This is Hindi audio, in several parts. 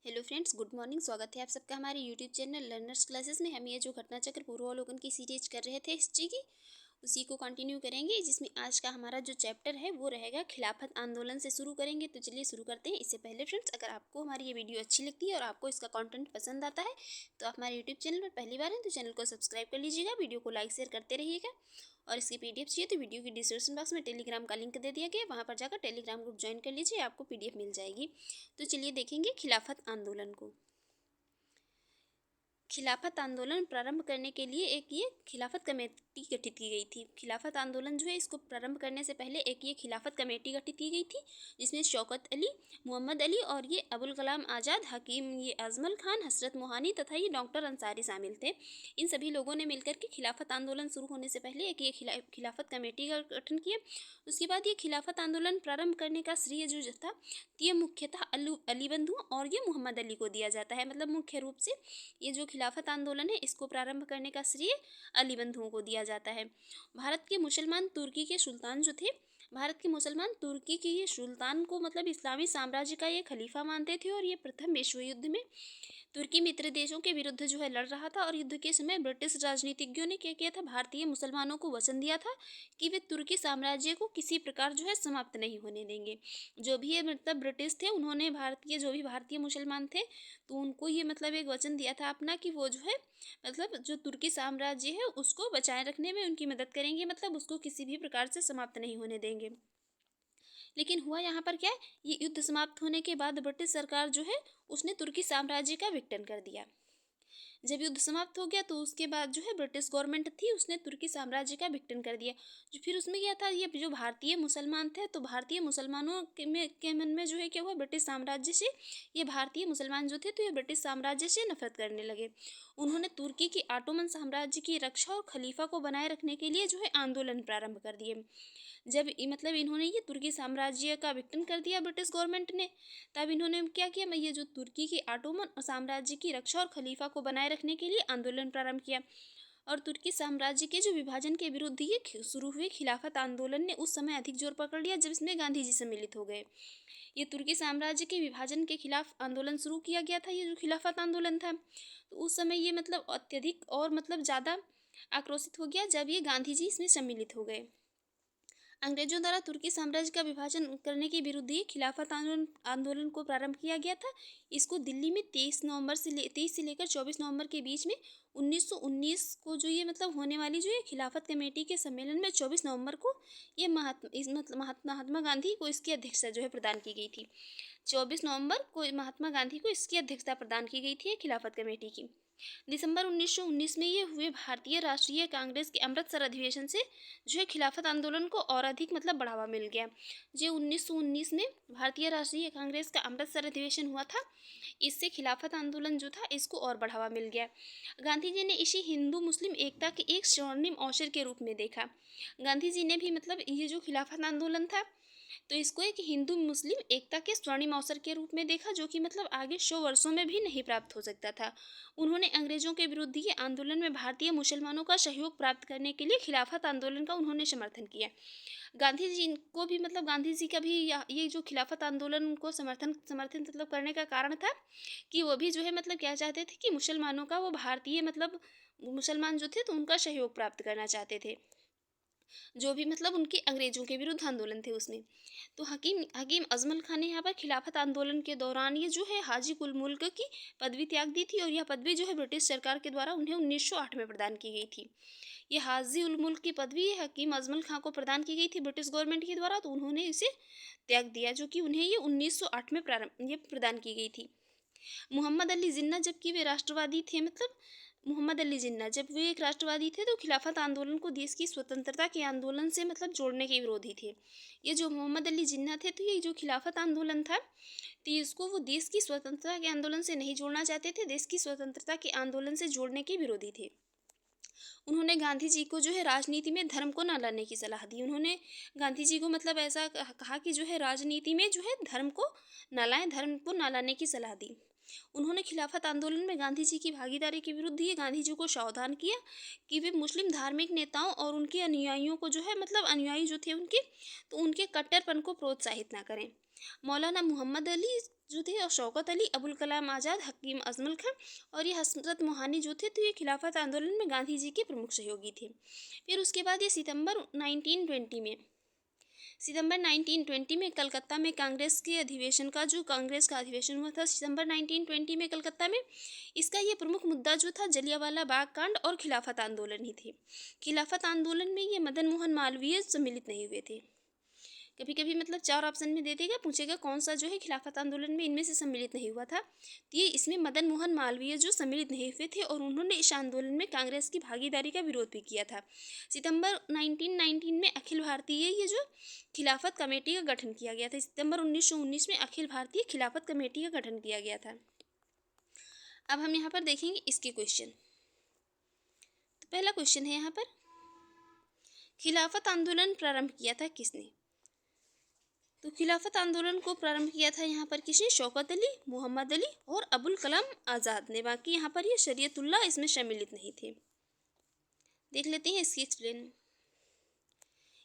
Hello friends, good morning. स्वागत है आप सबका हमारे यूट्यूब चैनल लर्नर्स क्लासेस में। हम ये जो घटना चक्र पूर्वावलोकन की सीरीज कर रहे थे हिस्ट्री की, उसी को कंटिन्यू करेंगे, जिसमें आज का हमारा जो चैप्टर है वो रहेगा खिलाफत आंदोलन से शुरू करेंगे। तो चलिए शुरू करते हैं। इससे पहले फ्रेंड्स, अगर आपको हमारी ये वीडियो अच्छी लगती है और आपको इसका कंटेंट पसंद आता है तो आप हमारे यूट्यूब चैनल पर पहली बार हैं तो चैनल को सब्सक्राइब कर लीजिएगा, वीडियो को लाइक शेयर करते रहिएगा। और इसकी पीडीएफ चाहिए तो वीडियो की डिस्क्रिप्शन बॉक्स में टेलीग्राम का लिंक दे दिया गया है, वहाँ पर जाकर टेलीग्राम ग्रुप ज्वाइन कर लीजिए, आपको पीडीएफ मिल जाएगी। तो चलिए देखेंगे खिलाफत आंदोलन को। खिलाफत आंदोलन प्रारंभ करने के लिए एक ये खिलाफत कमेटी गठित की गई थी। खिलाफत आंदोलन जो है इसको प्रारंभ करने से पहले एक ये खिलाफत कमेटी गठित की गई थी, जिसमें शौकत अली, मोहम्मद अली और ये अबुल कलाम आज़ाद, हकीम ये अजमल खान, हसरत मोहानी तथा ये डॉक्टर अंसारी शामिल थे। इन सभी लोगों ने मिलकर के खिलाफत आंदोलन शुरू होने से पहले एक ये खिलाफत कमेटी का गठन किया। उसके बाद ये खिलाफत आंदोलन प्रारंभ करने का श्रेय जो था ये मुख्यतः अली बंधु और ये मोहम्मद अली को दिया जाता है। मतलब मुख्य रूप से ये जो खिलाफत आंदोलन है इसको प्रारंभ करने का श्रेय अली बंधुओं को दिया जाता है। भारत के मुसलमान तुर्की के सुल्तान जो थे, भारत के मुसलमान तुर्की के ये सुल्तान को मतलब इस्लामी साम्राज्य का ये खलीफा मानते थे। और ये प्रथम विश्व युद्ध में तुर्की मित्र देशों के विरुद्ध जो है लड़ रहा था। और युद्ध के समय ब्रिटिश राजनीतिज्ञों ने क्या किया था, भारतीय मुसलमानों को वचन दिया था कि वे तुर्की साम्राज्य को किसी प्रकार जो है समाप्त नहीं होने देंगे। जो भी ये मतलब ब्रिटिश थे, उन्होंने भारतीय जो भी भारतीय मुसलमान थे तो उनको ये मतलब एक वचन दिया था अपना कि वो जो है मतलब जो तुर्की साम्राज्य है उसको बचाए रखने में उनकी मदद करेंगे, मतलब उसको किसी भी प्रकार से समाप्त नहीं होने देंगे। लेकिन हुआ यहाँ पर क्या है, ये युद्ध समाप्त होने के बाद ब्रिटिश सरकार जो है उसने तुर्की साम्राज्य का विघटन कर दिया। जब युद्ध समाप्त हो गया तो उसके बाद जो है ब्रिटिश गवर्नमेंट थी उसने तुर्की साम्राज्य का विघटन कर दिया। जो फिर उसमें क्या था, ये जो भारतीय मुसलमान थे तो भारतीय मुसलमानों के मन में जो है क्या हुआ, ब्रिटिश साम्राज्य से ये भारतीय मुसलमान जो थे तो ये ब्रिटिश साम्राज्य से नफरत करने लगे। उन्होंने तुर्की की ऑटोमन साम्राज्य की रक्षा और खलीफा को बनाए रखने के लिए जो है आंदोलन प्रारंभ कर दिए। जब मतलब इन्होंने ये तुर्की साम्राज्य का विघटन कर दिया ब्रिटिश गवर्नमेंट ने, तब इन्होंने क्या किया, मैं ये जो तुर्की की ऑटोमन साम्राज्य की रक्षा और खलीफा को बनाए रखने के लिए आंदोलन प्रारंभ किया। और तुर्की साम्राज्य के जो विभाजन के विरुद्ध ये शुरू हुए खिलाफत आंदोलन ने उस समय अधिक जोर पकड़ लिया जब इसमें गांधी जी सम्मिलित हो गए। ये तुर्की साम्राज्य के विभाजन के खिलाफ आंदोलन शुरू किया गया था, ये जो खिलाफत आंदोलन था। तो उस समय ये मतलब अत्यधिक और मतलब ज़्यादा आक्रोशित हो गया जब ये गांधी जी इसमें सम्मिलित हो गए। अंग्रेजों द्वारा तुर्की साम्राज्य का विभाजन करने के विरुद्ध ही खिलाफत आंदोलन को प्रारंभ किया गया था। इसको दिल्ली में 23 से लेकर 24 नवंबर के बीच में 1919 को जो ये मतलब होने वाली जो ये खिलाफत कमेटी के सम्मेलन में 24 नवंबर को ये महात्मा गांधी को इसकी अध्यक्षता जो है प्रदान की गई थी। 24 नवंबर को महात्मा गांधी को इसकी अध्यक्षता प्रदान की गई थी खिलाफत कमेटी की। दिसंबर 1919 में ये हुए भारतीय राष्ट्रीय कांग्रेस के अमृतसर अधिवेशन से जो है खिलाफत आंदोलन को और अधिक मतलब बढ़ावा मिल गया। जो 1919 में भारतीय राष्ट्रीय कांग्रेस का अमृतसर अधिवेशन हुआ था, इससे खिलाफत आंदोलन जो था इसको और बढ़ावा मिल गया। गांधी जी ने इसी हिंदू मुस्लिम एकता के एक स्वर्णिम अवसर के रूप में देखा। गांधी जी ने भी मतलब ये जो खिलाफत आंदोलन था तो इसको एक हिंदू मुस्लिम एकता के स्वर्णिम अवसर के रूप में देखा, जो कि मतलब आगे 100 वर्षों में भी नहीं प्राप्त हो सकता था। उन्होंने अंग्रेजों के विरुद्ध ये आंदोलन में भारतीय मुसलमानों का सहयोग प्राप्त करने के लिए खिलाफत आंदोलन का उन्होंने समर्थन किया। गांधी जी को भी मतलब गांधी जी का भी ये जो खिलाफत आंदोलन को समर्थन समर्थन मतलब करने का कारण था कि वो भी जो है मतलब क्या चाहते थे कि मुसलमानों का वो भारतीय मतलब मुसलमान जो थे तो उनका सहयोग प्राप्त करना चाहते थे, जो भी मतलब उनके अंग्रेजों के विरुद्ध आंदोलन थे उसमें। तो हकीम हकीम अजमल खान ने यहाँ पर खिलाफत आंदोलन के दौरान ये जो है हाजी कुल मुल्क की पदवी त्याग दी थी। और यह पदवी जो है ब्रिटिश सरकार के द्वारा उन्हें 1908 में प्रदान की गई थी। ये हाजी उल मुल्क की पदवी हकीम अजमल खान को प्रदान की गई थी ब्रिटिश गवर्नमेंट के द्वारा, तो उन्होंने इसे त्याग दिया, जो कि उन्हें ये 1908 में प्रारंभ ये प्रदान की गई थी। मोहम्मद अली जिन्ना जबकि वे राष्ट्रवादी थे, मतलब मोहम्मद अली जिन्ना जब वे एक राष्ट्रवादी थे तो खिलाफत आंदोलन को देश की स्वतंत्रता के आंदोलन से मतलब जोड़ने के विरोधी थे। ये जो मोहम्मद अली जिन्ना थे तो ये जो खिलाफत आंदोलन था तो इसको वो देश की स्वतंत्रता के आंदोलन से नहीं जोड़ना चाहते थे, देश की स्वतंत्रता के आंदोलन से जोड़ने के विरोधी थे। उन्होंने गांधी जी को जो है राजनीति में धर्म को न लाने की सलाह दी। उन्होंने गांधी जी को मतलब ऐसा कहा कि जो है राजनीति में जो है धर्म को न लाएं, धर्म को न लाने की सलाह दी। उन्होंने खिलाफत आंदोलन में गांधी जी की भागीदारी के विरुद्ध ये गांधी जी को सावधान किया कि वे मुस्लिम धार्मिक नेताओं और उनके अनुयायियों को जो है मतलब अनुयायी जो थे उनके तो उनके कट्टरपन को प्रोत्साहित ना करें। मौलाना मोहम्मद अली जो थे और शौकत अली, अबुल कलाम आज़ाद, हकीम अजमल खान और ये हसरत मोहानी जो थे, तो ये खिलाफत आंदोलन में गांधी जी के प्रमुख सहयोगी थे। फिर उसके बाद ये सितंबर 1920 में कलकत्ता में कांग्रेस का अधिवेशन हुआ था सितंबर 1920 में कलकत्ता में। इसका ये प्रमुख मुद्दा जो था जलियांवाला बाग कांड और खिलाफत आंदोलन ही थे। खिलाफत आंदोलन में ये मदन मोहन मालवीय सम्मिलित नहीं हुए थे। कभी कभी मतलब 4 ऑप्शन में दे देगा, पूछेगा कौन सा जो है खिलाफत आंदोलन में इनमें से सम्मिलित नहीं हुआ था, तो ये इसमें मदन मोहन मालवीय जो सम्मिलित नहीं हुए थे और उन्होंने इस आंदोलन में कांग्रेस की भागीदारी का विरोध भी किया था। सितंबर 1919 में अखिल भारतीय ये जो खिलाफत कमेटी का गठन किया गया था। सितंबर 1919 में अखिल भारतीय खिलाफत कमेटी का गठन किया गया था। अब हम यहाँ पर देखेंगे इसके क्वेश्चन। तो पहला क्वेश्चन है यहाँ पर, खिलाफत आंदोलन प्रारंभ किया था किसने? तो खिलाफत आंदोलन को प्रारंभ किया था यहाँ पर किसने? शौकत अली, मोहम्मद अली और अबुल कलाम आज़ाद ने। बाकी यहाँ पर ये शरीयतुल्लाह इसमें सम्मिलित नहीं थे। देख लेते हैं इसकी एक्सप्लेन।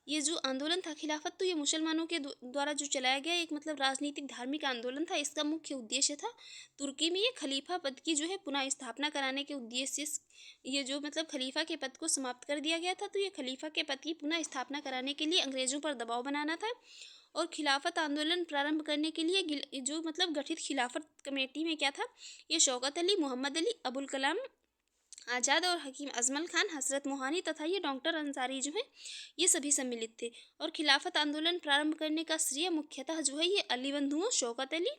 ये जो आंदोलन था खिलाफत, तो ये मुसलमानों के द्वारा जो चलाया गया एक मतलब राजनीतिक धार्मिक आंदोलन था। इसका मुख्य उद्देश्य था तुर्की में ये खलीफा पद की जो है पुनः स्थापना कराने के उद्देश्य से ये जो मतलब खलीफा के पद को समाप्त कर दिया गया था। तो ये खलीफा के पद की पुनः स्थापना कराने के लिए अंग्रेज़ों पर दबाव बनाना था। और खिलाफत आंदोलन प्रारंभ करने के लिए जो मतलब गठित खिलाफत कमेटी में क्या था, ये शौकत अली, मोहम्मद अली, अबुल कलाम आज़ाद और हकीम अजमल खान, हसरत मोहानी तथा ये डॉक्टर अंसारी जो है ये सभी सम्मिलित थे। और खिलाफत आंदोलन प्रारंभ करने का श्रेय मुख्यतः जो है ये अली बंधुओं शौकत अली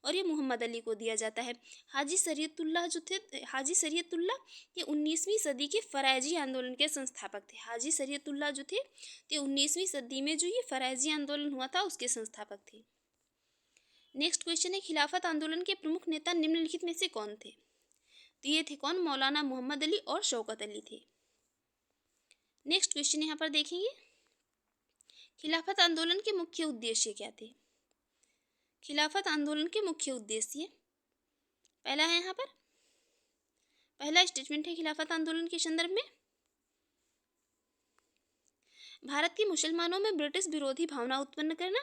और ये मोहम्मद अली को दिया जाता है। हाजी शरीयतुल्लाह ये 19वीं सदी के फ़राइज़ी आंदोलन के संस्थापक थे। हाजी शरीयतुल्लाह जो थे ये 19वीं सदी में जो ये फ़राइज़ी आंदोलन हुआ था उसके संस्थापक थे। नेक्स्ट क्वेश्चन है, खिलाफत आंदोलन के प्रमुख नेता निम्नलिखित में से कौन थे? तो ये थे कौन? मौलाना मोहम्मद अली और शौकत अली थे। नेक्स्ट क्वेश्चन यहाँ पर देखेंगे, खिलाफत आंदोलन के मुख्य उद्देश्य क्या थे? खिलाफत आंदोलन के मुख्य उद्देश्य पहला है यहाँ पर, पहला स्टेटमेंट है खिलाफत आंदोलन के संदर्भ में, भारत के मुसलमानों में ब्रिटिश विरोधी भावना उत्पन्न करना।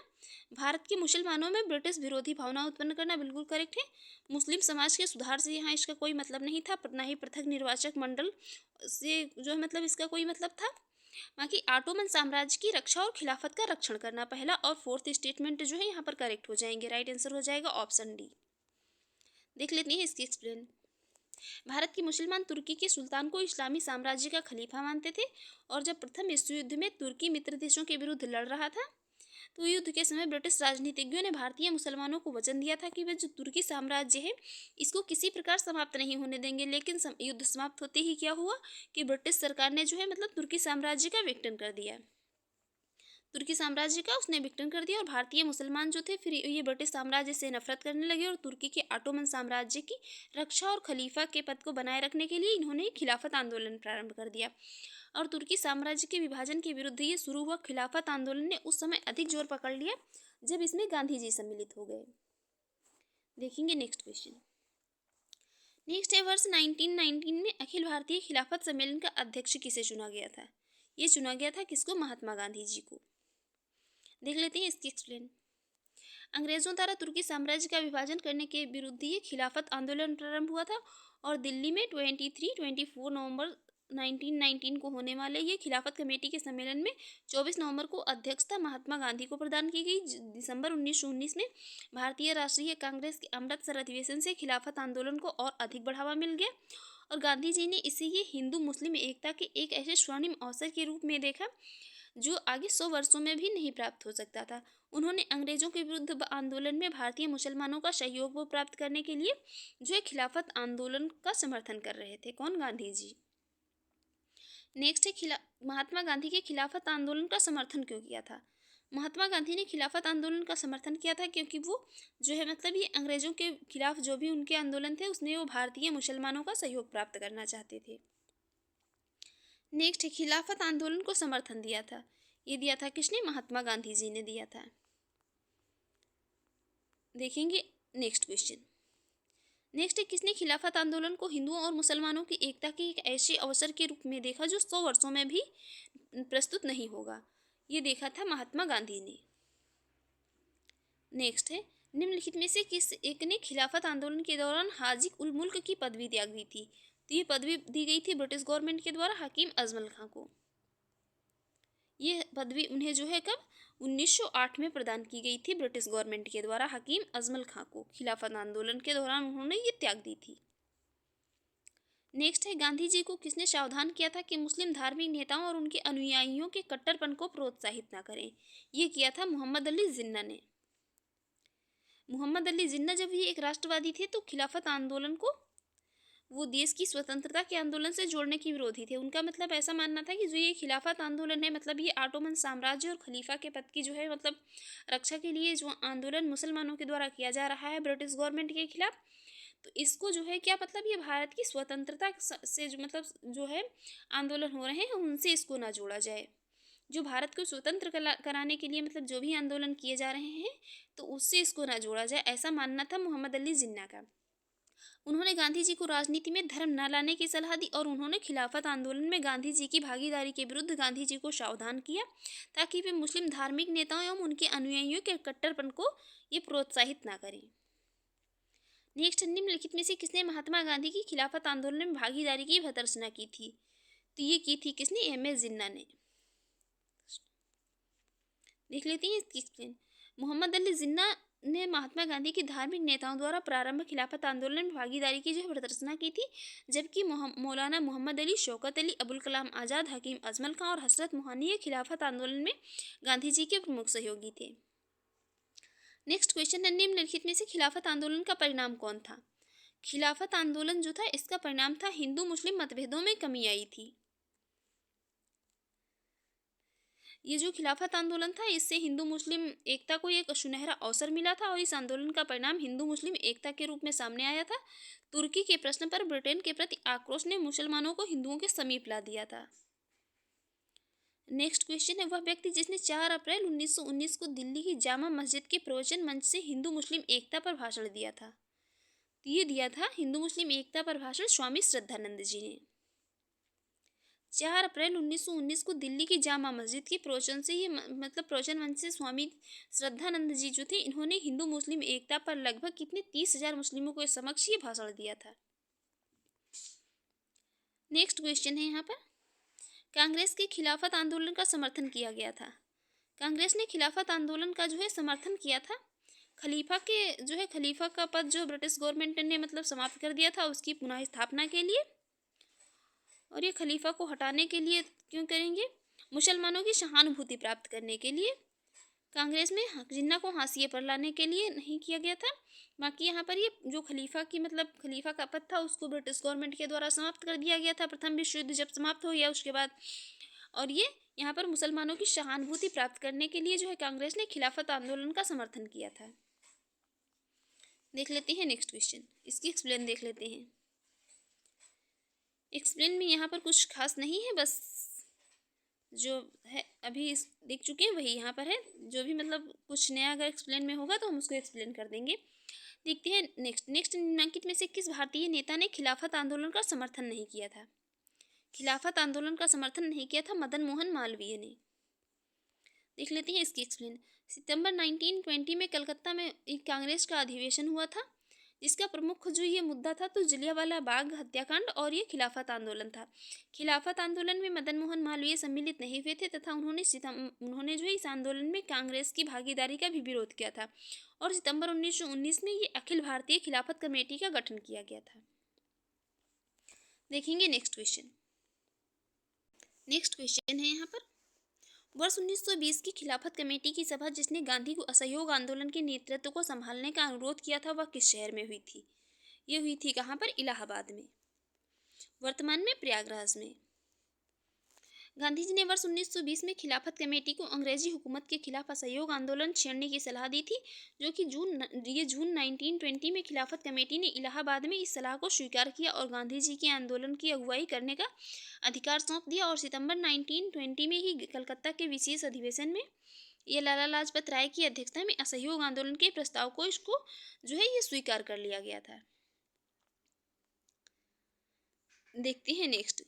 भारत के मुसलमानों में ब्रिटिश विरोधी भावना उत्पन्न करना बिल्कुल करेक्ट है। मुस्लिम समाज के सुधार से यहाँ इसका कोई मतलब नहीं था, ना ही पृथक निर्वाचक मंडल से जो है मतलब इसका कोई मतलब था। बाकी ऑटोमन साम्राज्य की रक्षा और खिलाफत का रक्षण करना, पहला और फोर्थ स्टेटमेंट जो है यहाँ पर करेक्ट हो जाएंगे। राइट आंसर हो जाएगा ऑप्शन डी। देख लेते हैं इसकी एक्सप्लेन। भारत के मुसलमान तुर्की के सुल्तान को इस्लामी साम्राज्य का खलीफा मानते थे और जब प्रथम विश्व युद्ध में तुर्की मित्र देशों के विरुद्ध लड़ रहा था, तो युद्ध के समय ब्रिटिश राजनीतिज्ञों ने भारतीय मुसलमानों को वचन दिया था कि वे जो तुर्की साम्राज्य है इसको किसी प्रकार समाप्त नहीं होने देंगे। लेकिन युद्ध समाप्त होते ही क्या हुआ कि ब्रिटिश सरकार ने जो है मतलब तुर्की साम्राज्य का विघटन कर दिया। तुर्की साम्राज्य का उसने विघटन कर दिया और भारतीय मुसलमान जो थे फिर ये ब्रिटिश साम्राज्य से नफरत करने लगे और तुर्की के ऑटोमन साम्राज्य की रक्षा और खलीफा के पद को बनाए रखने के लिए इन्होंने खिलाफत आंदोलन प्रारंभ कर दिया। और तुर्की साम्राज्य के विभाजन के विरुद्ध ये शुरू हुआ खिलाफत आंदोलन ने उस समय अधिक जोर पकड़ लिया जब इसमें गांधी जी सम्मिलित हो गए। देखेंगे नेक्स्ट क्वेश्चन। नेक्स्ट है, वर्ष 1919 में अखिल भारतीय खिलाफत सम्मेलन का अध्यक्ष किसे चुना गया था? ये चुना गया था किसको? महात्मा गांधी जी को। देख लेते हैं इसकी एक्सप्लेन। अंग्रेजों द्वारा तुर्की साम्राज्य का विभाजन करने के विरुद्ध ये खिलाफत आंदोलन प्रारंभ हुआ था और दिल्ली में 24 नवंबर 1919 को होने वाले ये खिलाफत कमेटी के सम्मेलन में 24 नवंबर को अध्यक्षता महात्मा गांधी को प्रदान की गई। दिसंबर 1919 में भारतीय राष्ट्रीय कांग्रेस के अमृतसर अधिवेशन से खिलाफत आंदोलन को और अधिक बढ़ावा मिल गया और गांधी जी ने इसे ये हिंदू मुस्लिम एकता के एक ऐसे स्वर्णिम अवसर के रूप में देखा जो आगे 100 वर्षों में भी नहीं प्राप्त हो सकता था। उन्होंने अंग्रेजों के विरुद्ध आंदोलन में भारतीय मुसलमानों का सहयोग प्राप्त करने के लिए जो है खिलाफत आंदोलन का समर्थन कर रहे थे। कौन? गांधी जी। नेक्स्ट है, महात्मा गांधी के खिलाफत आंदोलन का समर्थन क्यों किया था? महात्मा गांधी ने खिलाफत आंदोलन का समर्थन किया था क्योंकि वो जो है मतलब ये अंग्रेजों के खिलाफ जो भी उनके आंदोलन थे उसमें वो भारतीय मुसलमानों का सहयोग प्राप्त करना चाहते थे। नेक्स्ट है, खिलाफत आंदोलन को समर्थन दिया था, ये दिया था किसने? महात्मा गांधी जी ने दिया था। देखेंगे नेक्स्ट क्वेश्चन। नेक्स्ट है, किसने खिलाफत आंदोलन को हिंदुओं और मुसलमानों की एकता के एक ऐसे अवसर के रूप में देखा जो 100 वर्षों में भी प्रस्तुत नहीं होगा? ये देखा था महात्मा गांधी ने। नेक्स्ट है, निम्नलिखित में से किस एक ने खिलाफत आंदोलन के दौरान हाजी उल मुल्क की पदवी त्याग दी थी? तो ये पदवी दी गई थी ब्रिटिश गवर्नमेंट के द्वारा हकीम अजमल खां को। ये पदवी उन्हें जो है कब 1908 में प्रदान की गई थी ब्रिटिश गवर्नमेंट के द्वारा हकीम अजमल खां को। खिलाफत आंदोलन के दौरान उन्होंने ये त्याग दी थी। नेक्स्ट है, गांधी जी को किसने सावधान किया था कि मुस्लिम धार्मिक नेताओं और उनके अनुयायियों के कट्टरपन को प्रोत्साहित न करें? ये किया था मोहम्मद अली जिन्ना ने। मोहम्मद अली जिन्ना जब ये एक राष्ट्रवादी थे तो खिलाफत आंदोलन को वो देश की स्वतंत्रता के आंदोलन से जोड़ने के विरोधी थे। उनका मतलब ऐसा मानना था कि जो ये खिलाफत आंदोलन है, मतलब ये ऑटोमन साम्राज्य और खलीफा के पद की जो है मतलब रक्षा के लिए जो आंदोलन मुसलमानों के द्वारा किया जा रहा है ब्रिटिश गवर्नमेंट के खिलाफ, तो इसको जो है क्या मतलब ये भारत की स्वतंत्रता से जो मतलब जो है आंदोलन हो रहे हैं उनसे इसको ना जोड़ा जाए। जो भारत को स्वतंत्र कराने के लिए मतलब जो भी आंदोलन किए जा रहे हैं तो उससे इसको ना जोड़ा जाए, ऐसा मानना था मोहम्मद अली जिन्ना का। उन्होंने गांधी जी को राजनीति में धर्म न लाने की सलाह दी और उन्होंने खिलाफत आंदोलन में गांधी जी की भागीदारी के विरुद्ध गांधी जी को सावधान किया ताकि वे मुस्लिम धार्मिक नेताओं एवं उनके अनुयायियों के कट्टरपन को ये प्रोत्साहित ना करें। नेक्स्ट, निम्नलिखित में से किसने महात्मा गांधी की खिलाफत आंदोलन में भागीदारी की भर्त्सना की थी? तो ये की थी किसने? एम.एस. जिन्ना ने। देख लेते हैं इसकी एक्सप्लेन। मोहम्मद अली जिन्ना ने महात्मा गांधी की धार्मिक नेताओं द्वारा प्रारंभ खिलाफत आंदोलन में भागीदारी की जो प्रदर्शना की थी, जबकि मौलाना मोहम्मद अली, शौकत अली, अबुल कलाम आज़ाद, हकीम अजमल खां और हजरत मोहनी ये खिलाफत आंदोलन में गांधी जी के प्रमुख सहयोगी थे। नेक्स्ट क्वेश्चन है, निम्नलिखित में से खिलाफत आंदोलन का परिणाम कौन था? खिलाफत आंदोलन जो था इसका परिणाम था हिंदू मुस्लिम मतभेदों में कमी आई थी। ये जो खिलाफत आंदोलन था इससे हिंदू मुस्लिम एकता को एक सुनहरा अवसर मिला था और इस आंदोलन का परिणाम हिंदू मुस्लिम एकता के रूप में सामने आया था। तुर्की के प्रश्न पर ब्रिटेन के प्रति आक्रोश ने मुसलमानों को हिंदुओं के समीप ला दिया था। नेक्स्ट क्वेश्चन है, वह व्यक्ति जिसने 4 अप्रैल 1919 को दिल्ली की जामा मस्जिद के प्रवचन मंच से हिंदू मुस्लिम एकता पर भाषण दिया था? ये दिया था हिंदू मुस्लिम एकता पर भाषण स्वामी श्रद्धानंद जी ने। 4 अप्रैल 1919 को दिल्ली की जामा मस्जिद के प्रवचन से ये मतलब प्रवचन मंच से स्वामी श्रद्धानंद जी जो थे इन्होंने हिंदू मुस्लिम एकता पर लगभग कितने 30,000 मुस्लिमों के समक्ष ये भाषण दिया था। नेक्स्ट क्वेश्चन है यहाँ पर, कांग्रेस के खिलाफत आंदोलन का समर्थन किया गया था? कांग्रेस ने खिलाफत आंदोलन का जो है समर्थन किया था। खलीफा का पद जो ब्रिटिश गवर्नमेंट ने मतलब समाप्त कर दिया था उसकी पुनः स्थापना के लिए, और ये खलीफा को हटाने के लिए क्यों करेंगे? मुसलमानों की सहानुभूति प्राप्त करने के लिए। कांग्रेस में जिन्ना को हाशिए पर लाने के लिए नहीं किया गया था। बाकी यहाँ पर ये जो खलीफा का पद था उसको ब्रिटिश गवर्नमेंट के द्वारा समाप्त कर दिया गया था प्रथम विश्व युद्ध जब समाप्त हो गया उसके बाद। और ये यहाँ पर मुसलमानों की सहानुभूति प्राप्त करने के लिए जो है कांग्रेस ने खिलाफत आंदोलन का समर्थन किया था। देख लेते हैं नेक्स्ट क्वेश्चन, इसकी एक्सप्लेन देख लेते हैं। एक्सप्लेन में यहाँ पर कुछ खास नहीं है, बस जो है अभी देख चुके हैं वही यहाँ पर है। जो भी मतलब कुछ नया अगर एक्सप्लेन में होगा तो हम उसको एक्सप्लेन कर देंगे। देखते हैं नेक्स्ट निम्नलिखित में से किस भारतीय नेता ने खिलाफत आंदोलन का समर्थन नहीं किया था? खिलाफत आंदोलन का समर्थन नहीं किया था मदन मोहन मालवीय ने। देख लेते हैं इसकी एक्सप्लेन। सितंबर 1920 में कलकत्ता में एक कांग्रेस का अधिवेशन हुआ था जिसका प्रमुख जो ये मुद्दा था तो जलियांवाला बाग हत्याकांड और ये खिलाफत आंदोलन था। खिलाफत आंदोलन में मदन मोहन मालवीय सम्मिलित नहीं हुए थे तथा उन्होंने जो है इस आंदोलन में कांग्रेस की भागीदारी का भी विरोध किया था और सितंबर 1919 में ये अखिल भारतीय खिलाफत कमेटी का गठन किया गया था। देखेंगे नेक्स्ट क्वेश्चन। नेक्स्ट क्वेश्चन है यहाँ पर, वर्ष 1920 की खिलाफत कमेटी की सभा जिसने गांधी को असहयोग आंदोलन के नेतृत्व को संभालने का अनुरोध किया था वह किस शहर में हुई थी? ये हुई थी कहाँ पर? इलाहाबाद में, वर्तमान में प्रयागराज में। गांधी जी ने वर्ष 1920 में खिलाफत कमेटी को अंग्रेजी हुकूमत के खिलाफ असहयोग आंदोलन छेड़ने की सलाह दी थी, जो कि जून 1920 में खिलाफत कमेटी ने इलाहाबाद में इस सलाह को स्वीकार किया और गांधी जी के आंदोलन की अगुवाई करने का अधिकार सौंप दिया। और सितंबर 1920 में ही कलकत्ता के विशेष अधिवेशन में ये लाला लाजपत राय की अध्यक्षता में असहयोग आंदोलन के प्रस्ताव को इसको जो है ये स्वीकार कर लिया गया था। देखते हैं नेक्स्ट।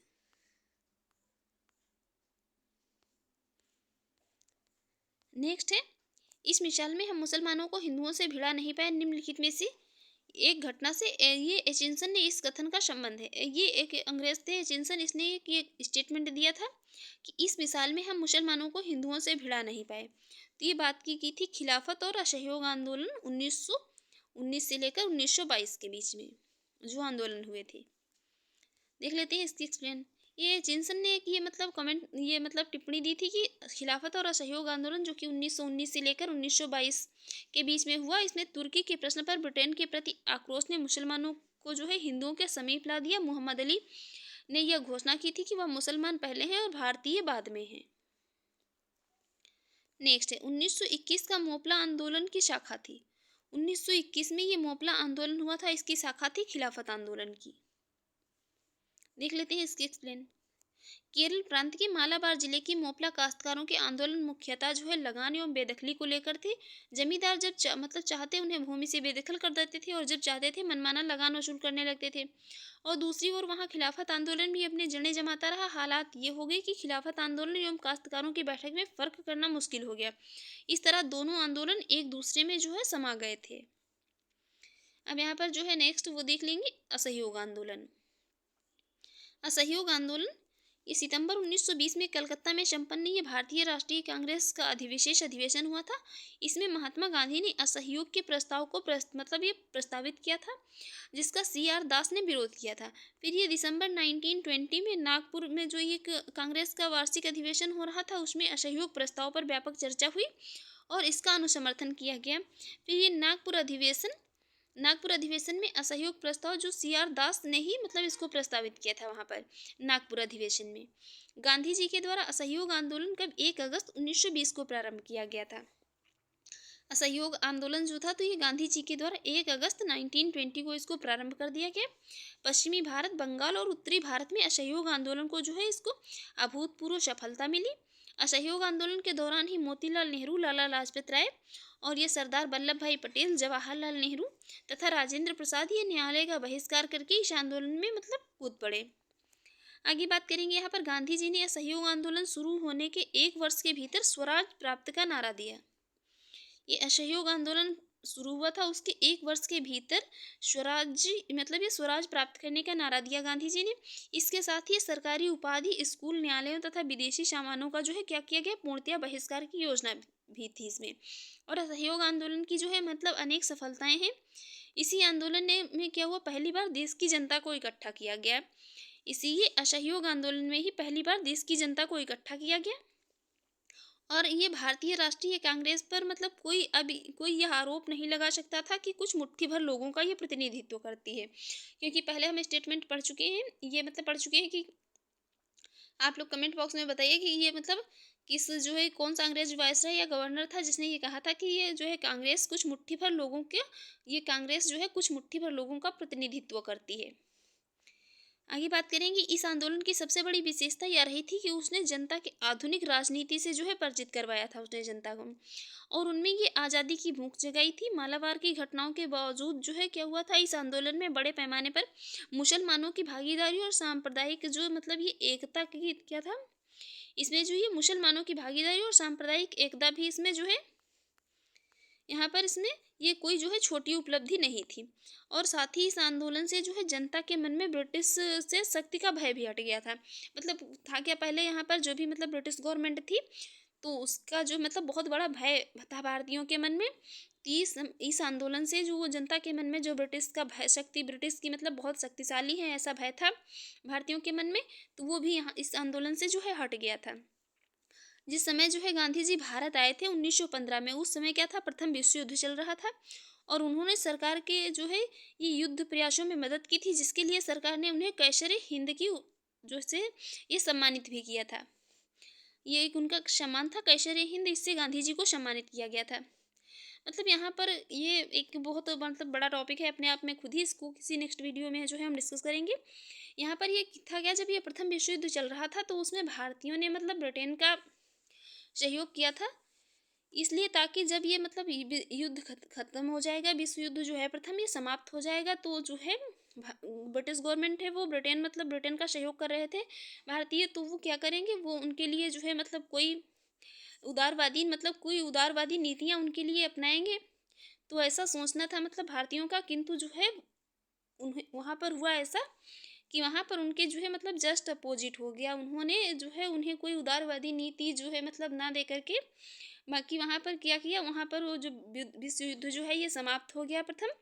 नेक्स्ट है, इस मिसाल में हम मुसलमानों को हिंदुओं से भिड़ा नहीं पाए निम्नलिखित में से एक घटना से। ये एचिंसन ने इस कथन का संबंध है। ये एक अंग्रेज थे एचिंसन, इसने एक ये स्टेटमेंट दिया था कि इस मिसाल में हम मुसलमानों को हिंदुओं से भिड़ा नहीं पाए। तो ये बात की थी खिलाफत और असहयोग आंदोलन 1919 से लेकर 1922 के बीच में जो आंदोलन हुए थे। देख लेते हैं इसकी एक्सप्लेन। ये जिनसन ने एक ये मतलब टिप्पणी दी थी कि खिलाफत और असहयोग आंदोलन जो कि 1919 से लेकर 1922 के बीच में हुआ, इसमें तुर्की के प्रश्न पर ब्रिटेन के प्रति आक्रोश ने मुसलमानों को जो है हिंदुओं के समीप ला दिया। मोहम्मद अली ने यह घोषणा की थी कि वह मुसलमान पहले हैं और भारतीय बाद में हैं। नेक्स्ट है 1921 का मोपला आंदोलन की शाखा थी। 1921 में ये मोपला आंदोलन हुआ था, इसकी शाखा थी खिलाफत आंदोलन की। देख लेते हैं इसकी एक्सप्लेन। केरल प्रांत के मालाबार जिले की मोपला काश्तकारों के आंदोलन मुख्यतः जो है लगान एवं बेदखली को लेकर थे। जमींदार जब चाहते उन्हें भूमि से बेदखल कर देते थे और जब चाहते थे मनमाना लगान वसूल करने लगते थे। और दूसरी ओर वहां खिलाफत आंदोलन भी अपने जड़ें जमाता रहा। हालात ये हो गए कि खिलाफत आंदोलन एवं काश्तकारों की बैठक में फर्क करना मुश्किल हो गया। इस तरह दोनों आंदोलन एक दूसरे में जो है समा गए थे। अब यहाँ पर जो है नेक्स्ट वो देख लेंगे असहयोग आंदोलन। असहयोग आंदोलन ये सितंबर 1920 में कलकत्ता में संपन्न ये भारतीय राष्ट्रीय कांग्रेस का अधिवेशन हुआ था। इसमें महात्मा गांधी ने असहयोग के प्रस्ताव को ये प्रस्तावित किया था, जिसका CR दास ने विरोध किया था। फिर ये दिसंबर 1920 में नागपुर में जो ये कांग्रेस का वार्षिक अधिवेशन हो रहा था, उसमें असहयोग प्रस्ताव पर व्यापक चर्चा हुई और इसका अनुसमर्थन किया गया। फिर ये नागपुर अधिवेशन में असहयोग प्रस्ताव जो CR दास ने ही इसको प्रस्तावित किया था वहाँ पर नागपुर अधिवेशन में। गांधी जी के द्वारा असहयोग आंदोलन कब 1 अगस्त 1920 को प्रारंभ किया गया था। असहयोग आंदोलन जो था तो ये गांधी जी के द्वारा 1 अगस्त 1920 को इसको प्रारंभ कर दिया गया। पश्चिमी भारत, बंगाल और उत्तरी भारत में असहयोग आंदोलन को जो है इसको अभूतपूर्व सफलता मिली। असहयोग आंदोलन के दौरान ही मोतीलाल नेहरू, लाला लाजपत राय और ये सरदार वल्लभ भाई पटेल, जवाहरलाल नेहरू तथा राजेंद्र प्रसाद ये न्यायालय का बहिष्कार करके इस आंदोलन में कूद पड़े। आगे बात करेंगे यहाँ पर गांधी जी ने असहयोग आंदोलन शुरू होने के 1 वर्ष के भीतर स्वराज प्राप्त का नारा दिया। ये असहयोग आंदोलन शुरू हुआ था, उसके 1 वर्ष के भीतर ये स्वराज प्राप्त करने का नारा दिया गांधी जी ने। इसके साथ ही सरकारी उपाधि, स्कूल, न्यायालयों तथा विदेशी सामानों का जो है क्या किया गया, पूर्णतया बहिष्कार की योजना भी थी इसमें। और असहयोग आंदोलन की जो है अनेक सफलताएं हैं। इसी आंदोलन में क्या हुआ, पहली बार देश की जनता को इकट्ठा किया गया। इसी असहयोग आंदोलन में ही पहली बार देश की जनता को इकट्ठा किया गया। और ये भारतीय राष्ट्रीय कांग्रेस पर कोई यह आरोप नहीं लगा सकता था कि कुछ मुट्ठी भर लोगों का ये प्रतिनिधित्व करती है, क्योंकि पहले हम स्टेटमेंट पढ़ चुके हैं। ये पढ़ चुके हैं कि आप लोग कमेंट बॉक्स में बताइए कि ये किस जो है कौन सा अंग्रेज वायसराय या गवर्नर था जिसने ये कहा था कि ये जो है कांग्रेस कुछ मुट्ठी भर लोगों के ये कांग्रेस जो है कुछ मुट्ठी भर लोगों का प्रतिनिधित्व करती है। आगे बात करेंगे। इस आंदोलन की सबसे बड़ी विशेषता यह रही थी कि उसने जनता के आधुनिक राजनीति से जो है परिचित करवाया था उसने जनता को, और उनमें ये आज़ादी की भूख जगाई थी। मालाबार की घटनाओं के बावजूद जो है क्या हुआ था, इस आंदोलन में बड़े पैमाने पर मुसलमानों की भागीदारी और सांप्रदायिक जो ये एकता की क्या था, इसमें जो ये मुसलमानों की भागीदारी और सांप्रदायिक एकता भी इसमें जो है यहाँ पर इसमें ये कोई जो है छोटी उपलब्धि नहीं थी। और साथ ही इस आंदोलन से जो है जनता के मन में ब्रिटिश से सख्ती का भय भी हट गया था। था क्या, पहले यहाँ पर जो भी ब्रिटिश गवर्नमेंट थी तो उसका जो बहुत बड़ा भय था भारतीयों के मन में। इस आंदोलन से जो जनता के मन में जो ब्रिटिश का भय, शक्ति ब्रिटिश की बहुत शक्तिशाली है ऐसा भय था भारतीयों के मन में, तो वो भी यहाँ इस आंदोलन से जो है हट गया था। जिस समय जो है गांधी जी भारत आए थे 1915 में, उस समय क्या था, प्रथम विश्व युद्ध चल रहा था और उन्होंने सरकार के जो है ये युद्ध प्रयासों में मदद की थी, जिसके लिए सरकार ने उन्हें कैसर हिंद की जो से ये सम्मानित भी किया था। ये एक उनका सम्मान था कैसर हिंद, इससे गांधी जी को सम्मानित किया गया था। यहाँ पर ये एक बहुत बड़ा टॉपिक है अपने आप में, खुद ही इसको किसी नेक्स्ट वीडियो में जो है हम डिस्कस करेंगे। यहाँ पर ये था क्या, जब ये प्रथम विश्व युद्ध चल रहा था तो उसमें भारतीयों ने ब्रिटेन का सहयोग किया था, इसलिए ताकि जब ये युद्ध खत्म हो जाएगा, विश्व युद्ध जो है प्रथम ये समाप्त हो जाएगा, तो जो है ब्रिटिश गवर्नमेंट है वो ब्रिटेन का सहयोग कर रहे थे भारतीय, तो वो क्या करेंगे, वो उनके लिए जो है कोई उदारवादी मतलब कोई उदारवादी नीतियाँ उनके लिए अपनाएंगे, तो ऐसा सोचना था मतलब भारतीयों का, किंतु जो है उन्हें वहाँ पर हुआ ऐसा कि वहाँ पर उनके जो है मतलब जस्ट अपोजिट हो गया। उन्होंने जो है उन्हें कोई उदारवादी नीति जो है मतलब ना दे करके, बाकी वहाँ पर क्या किया, वहाँ पर वो जो विश्व युद्ध जो है ये समाप्त हो गया प्रथम।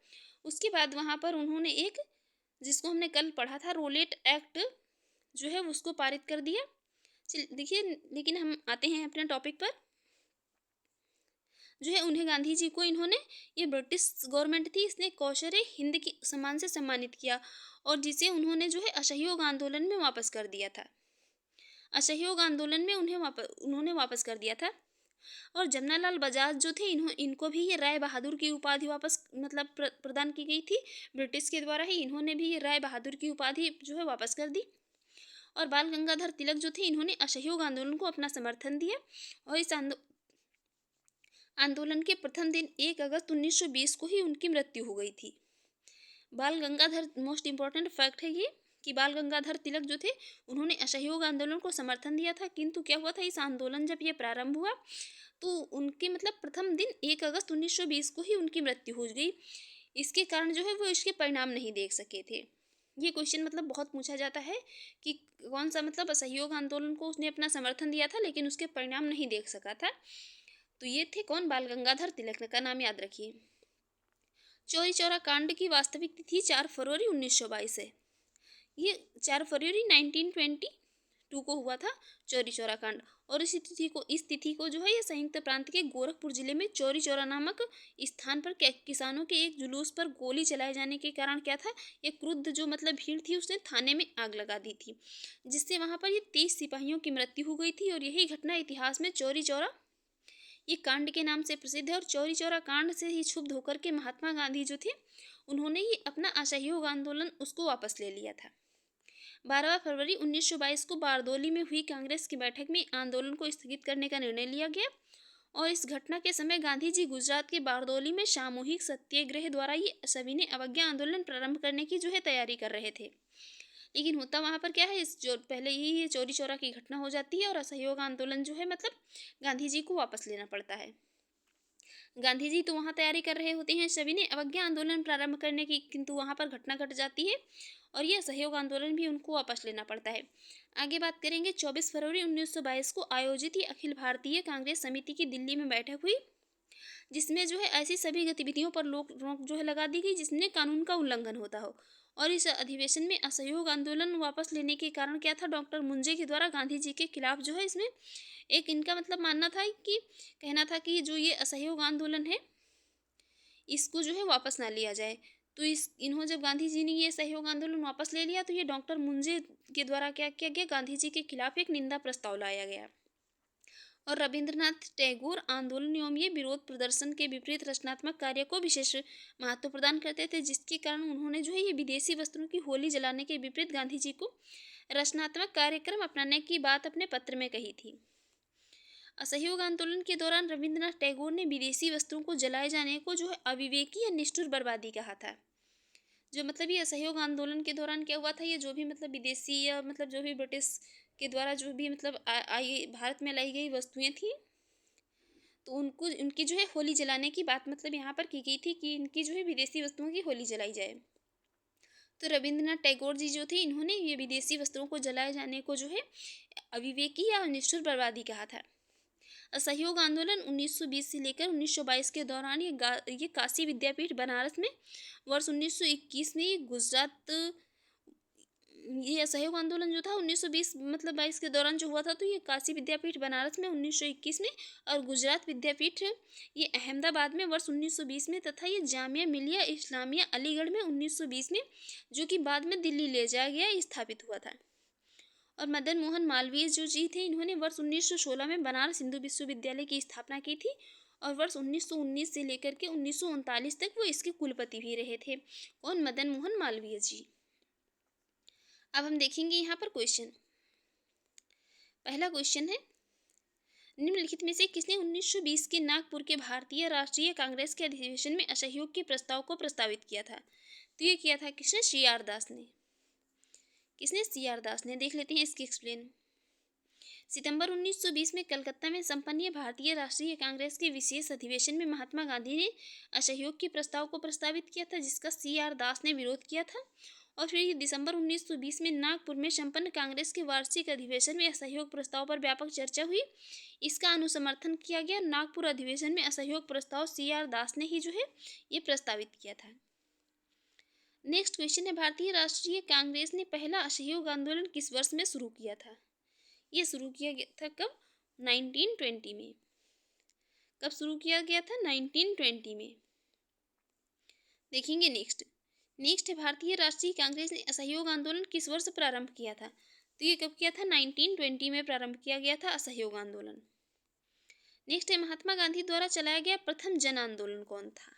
उसके बाद वहाँ पर उन्होंने एक, जिसको हमने कल पढ़ा था, रोलेट एक्ट जो है उसको पारित कर दिया। चल देखिए, लेकिन हम आते हैं अपने टॉपिक पर। जो है उन्हें गांधी जी को इन्होंने, ये ब्रिटिश गवर्नमेंट थी, इसने कौशरे हिंद के सम्मान से सम्मानित किया और जिसे उन्होंने जो है असहयोग आंदोलन में वापस कर दिया था। असहयोग आंदोलन में उन्होंने वापस कर दिया था। और जमनालाल बजाज जो थे, इनको भी ये राय बहादुर की उपाधि वापस मतलब प्रदान की गई थी ब्रिटिश के द्वारा ही। इन्होंने भी ये राय बहादुर की उपाधि जो है वापस कर दी। और बाल गंगाधर तिलक जो थे, इन्होंने असहयोग आंदोलन को अपना समर्थन दिया और इस आंदोलन के प्रथम दिन 1 अगस्त 1920 को ही उनकी मृत्यु हो गई थी। बाल गंगाधर, मोस्ट इम्पॉर्टेंट फैक्ट है ये कि बाल गंगाधर तिलक जो थे, उन्होंने असहयोग आंदोलन को समर्थन दिया था, किंतु क्या हुआ था, इस आंदोलन जब ये प्रारंभ हुआ तो उनके मतलब प्रथम दिन 1 अगस्त 1920 को ही उनकी मृत्यु हो गई। इसके कारण जो है वो इसके परिणाम नहीं देख सके थे। ये क्वेश्चन मतलब बहुत पूछा जाता है कि कौन सा मतलब असहयोग आंदोलन को उसने अपना समर्थन दिया था लेकिन उसके परिणाम नहीं देख सका था। तो ये थे कौन, बाल गंगाधर तिलक का नाम याद रखिए। चौरी चौरा कांड की वास्तविक तिथि 4 फरवरी 1922 है। ये 4 फरवरी 1922 को हुआ था चौरी चौरा कांड। और इस तिथि को जो है ये संयुक्त प्रांत के गोरखपुर जिले में चौरी चौरा नामक स्थान पर किसानों के एक जुलूस पर गोली चलाए जाने के कारण क्या था, ये क्रुद्ध जो मतलब भीड़ थी उसने थाने में आग लगा दी थी, जिससे वहां पर ये 30 सिपाहियों की मृत्यु हो गई थी। और यही घटना इतिहास में चौरी चौरा ये कांड के नाम से प्रसिद्ध है। और चौरी चौरा कांड से ही क्षुब्ध होकर के महात्मा गांधी जो थे, उन्होंने ये अपना असहयोग आंदोलन उसको वापस ले लिया था। 12 फरवरी 1922 को बारदोली में हुई कांग्रेस की बैठक में आंदोलन को स्थगित करने का निर्णय लिया गया। और इस घटना के समय गांधी जी गुजरात के बारदोली में सामूहिक सत्याग्रह द्वारा ये सविनय अवज्ञा आंदोलन प्रारंभ करने की जो है तैयारी कर रहे थे। लेकिन होता वहाँ पर क्या है, इस जो पहले ही ये चौरी चौरा की घटना हो जाती है और असहयोग आंदोलन जो है मतलब गांधी जी को वापस लेना पड़ता है। गांधी जी तो वहाँ तैयारी कर रहे होते हैं सविनय अवज्ञा आंदोलन प्रारंभ करने की, किंतु वहाँ पर घटना घट जाती है और यह असहयोग आंदोलन भी उनको वापस लेना पड़ता है। आगे बात करेंगे। 24 फरवरी 1922 को आयोजित ही अखिल भारतीय कांग्रेस समिति की दिल्ली में बैठक हुई, जिसमें जो है ऐसी सभी गतिविधियों पर रोक जो है लगा दी गई जिसमें कानून का उल्लंघन होता हो। और इस अधिवेशन में असहयोग आंदोलन वापस लेने के कारण क्या था, डॉक्टर मुंजे के द्वारा गांधी जी के खिलाफ जो है इसमें एक इनका मतलब मानना था कि कहना था कि जो ये असहयोग आंदोलन है इसको जो है वापस ना लिया जाए। तो इन्हों जब गांधी जी ने ये सहयोग आंदोलन वापस ले लिया तो ये डॉक्टर मुंजे के द्वारा क्या किया गया, गांधी जी के खिलाफ एक निंदा प्रस्ताव लाया गया। और रविंद्रनाथ टैगोर आंदोलन एवं ये विरोध प्रदर्शन के विपरीत रचनात्मक कार्य को विशेष महत्व प्रदान करते थे, जिसके कारण उन्होंने जो है ये विदेशी वस्त्रों की होली जलाने के विपरीत गांधी जी को रचनात्मक कार्यक्रम अपनाने की बात अपने पत्र में कही थी। असहयोग आंदोलन के दौरान रविंद्रनाथ टैगोर ने विदेशी वस्त्रों को जलाए जाने को जो है अविवेकी या निष्ठुर बर्बादी कहा था। जो मतलब ये असहयोग आंदोलन के दौरान क्या हुआ था, ये जो भी मतलब विदेशी या मतलब जो भी ब्रिटिश के द्वारा जो भी मतलब आई भारत में लाई गई वस्तुएं थी, तो उनको उनकी जो है होली जलाने की बात मतलब यहाँ पर की गई थी कि इनकी जो है विदेशी वस्तुओं की होली जलाई जाए। तो रविंद्रनाथ टैगोर जी जो थे, इन्होंने ये विदेशी वस्त्रों को जलाए जाने को जो है अविवेकी या निष्ठुर बर्बादी कहा था। असहयोग आंदोलन 1920 से लेकर 1922 के दौरान ये काशी विद्यापीठ बनारस में वर्ष 1921 में ये असहयोग आंदोलन जो था 1920 मतलब 22 के दौरान जो हुआ था, तो ये काशी विद्यापीठ बनारस में 1921 में और गुजरात विद्यापीठ ये अहमदाबाद में वर्ष 1920 में तथा ये जामिया मिलिया इस्लामिया अलीगढ़ में 1920 में, जो कि बाद में दिल्ली ले जाया गया, स्थापित हुआ था। और मदन मोहन मालवीय जो जी थे, इन्होंने वर्ष 1916 में बनारस हिंदू विश्वविद्यालय की स्थापना की थी और वर्ष 1919 से लेकर के 1939 तक वो इसके कुलपति भी रहे थे। कौन, मदन मोहन मालवीय जी। अब हम देखेंगे यहाँ पर क्वेश्चन। पहला क्वेश्चन है, निम्नलिखित में से किसने 1920 के नागपुर के भारतीय राष्ट्रीय कांग्रेस के अधिवेशन में असहयोग के प्रस्ताव को प्रस्तावित किया था? तो ये किया था किसने? CR दास ने। किसने? CR दास ने। देख लेते हैं इसकी एक्सप्लेन। सितंबर 1920 में कलकत्ता में संपन्न भारतीय राष्ट्रीय कांग्रेस के विशेष अधिवेशन में महात्मा गांधी ने असहयोग के प्रस्ताव को प्रस्तावित किया था, जिसका CR दास ने विरोध किया था। और फिर दिसंबर 1920 में नागपुर में संपन्न कांग्रेस के वार्षिक अधिवेशन में असहयोग प्रस्ताव पर व्यापक चर्चा हुई। इसका अनुसमर्थन किया गया। नागपुर अधिवेशन में असहयोग प्रस्ताव CR दास ने ही जो है ये प्रस्तावित किया था। नेक्स्ट क्वेश्चन है, भारतीय राष्ट्रीय कांग्रेस ने पहला असहयोग आंदोलन किस वर्ष में शुरू किया था? ये शुरू किया गया था कब? 1920 में। कब शुरू किया गया था? 1920 में। देखेंगे नेक्स्ट है, भारतीय राष्ट्रीय कांग्रेस ने असहयोग आंदोलन किस वर्ष प्रारंभ किया था? तो ये कब किया था? 1920 में प्रारंभ किया गया था असहयोग आंदोलन। नेक्स्ट है, महात्मा गांधी द्वारा चलाया गया प्रथम जन आंदोलन कौन था?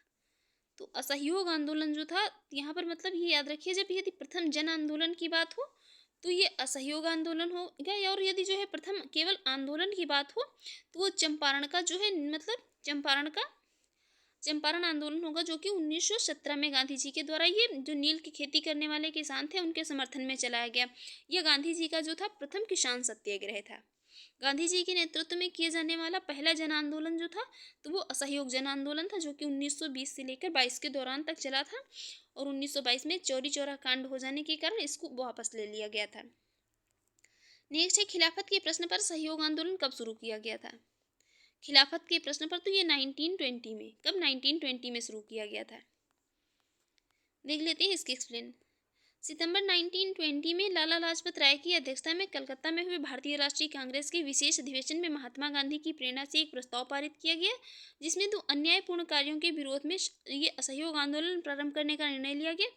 तो असहयोग आंदोलन जो था, यहाँ पर मतलब ये याद रखिए, जब यदि प्रथम जन आंदोलन की बात हो तो ये असहयोग आंदोलन होगा, और यदि जो है प्रथम केवल आंदोलन की बात हो तो वो चंपारण का जो है मतलब चंपारण आंदोलन होगा, जो कि 1917 में गांधी जी के द्वारा ये जो नील की खेती करने वाले किसान थे उनके समर्थन में चलाया गया। यह गांधी जी का जो था प्रथम किसान सत्याग्रह था। गांधी जी के नेतृत्व में किए जाने वाला पहला जन आंदोलन जो था तो वो असहयोग जन आंदोलन था, जो कि 1920 से लेकर 22 के दौरान तक चला था, और 1922 में चौरी चौरा कांड हो जाने के कारण इसको वापस ले लिया गया था। नेक्स्ट है, खिलाफत के प्रश्न पर सहयोग आंदोलन कब शुरू किया गया था? खिलाफत के प्रश्न पर तो ये 1920 में। कब? 1920 में शुरू किया गया था। देख लेते हैं इसके एक्सप्लेन। सितंबर 1920 में लाला लाजपत राय की अध्यक्षता में कलकत्ता में हुए भारतीय राष्ट्रीय कांग्रेस के विशेष अधिवेशन में महात्मा गांधी की प्रेरणा से एक प्रस्ताव पारित किया गया, जिसमें 2 अन्यायपूर्ण कार्यों के विरोध में ये असहयोग आंदोलन प्रारंभ करने का निर्णय लिया गया,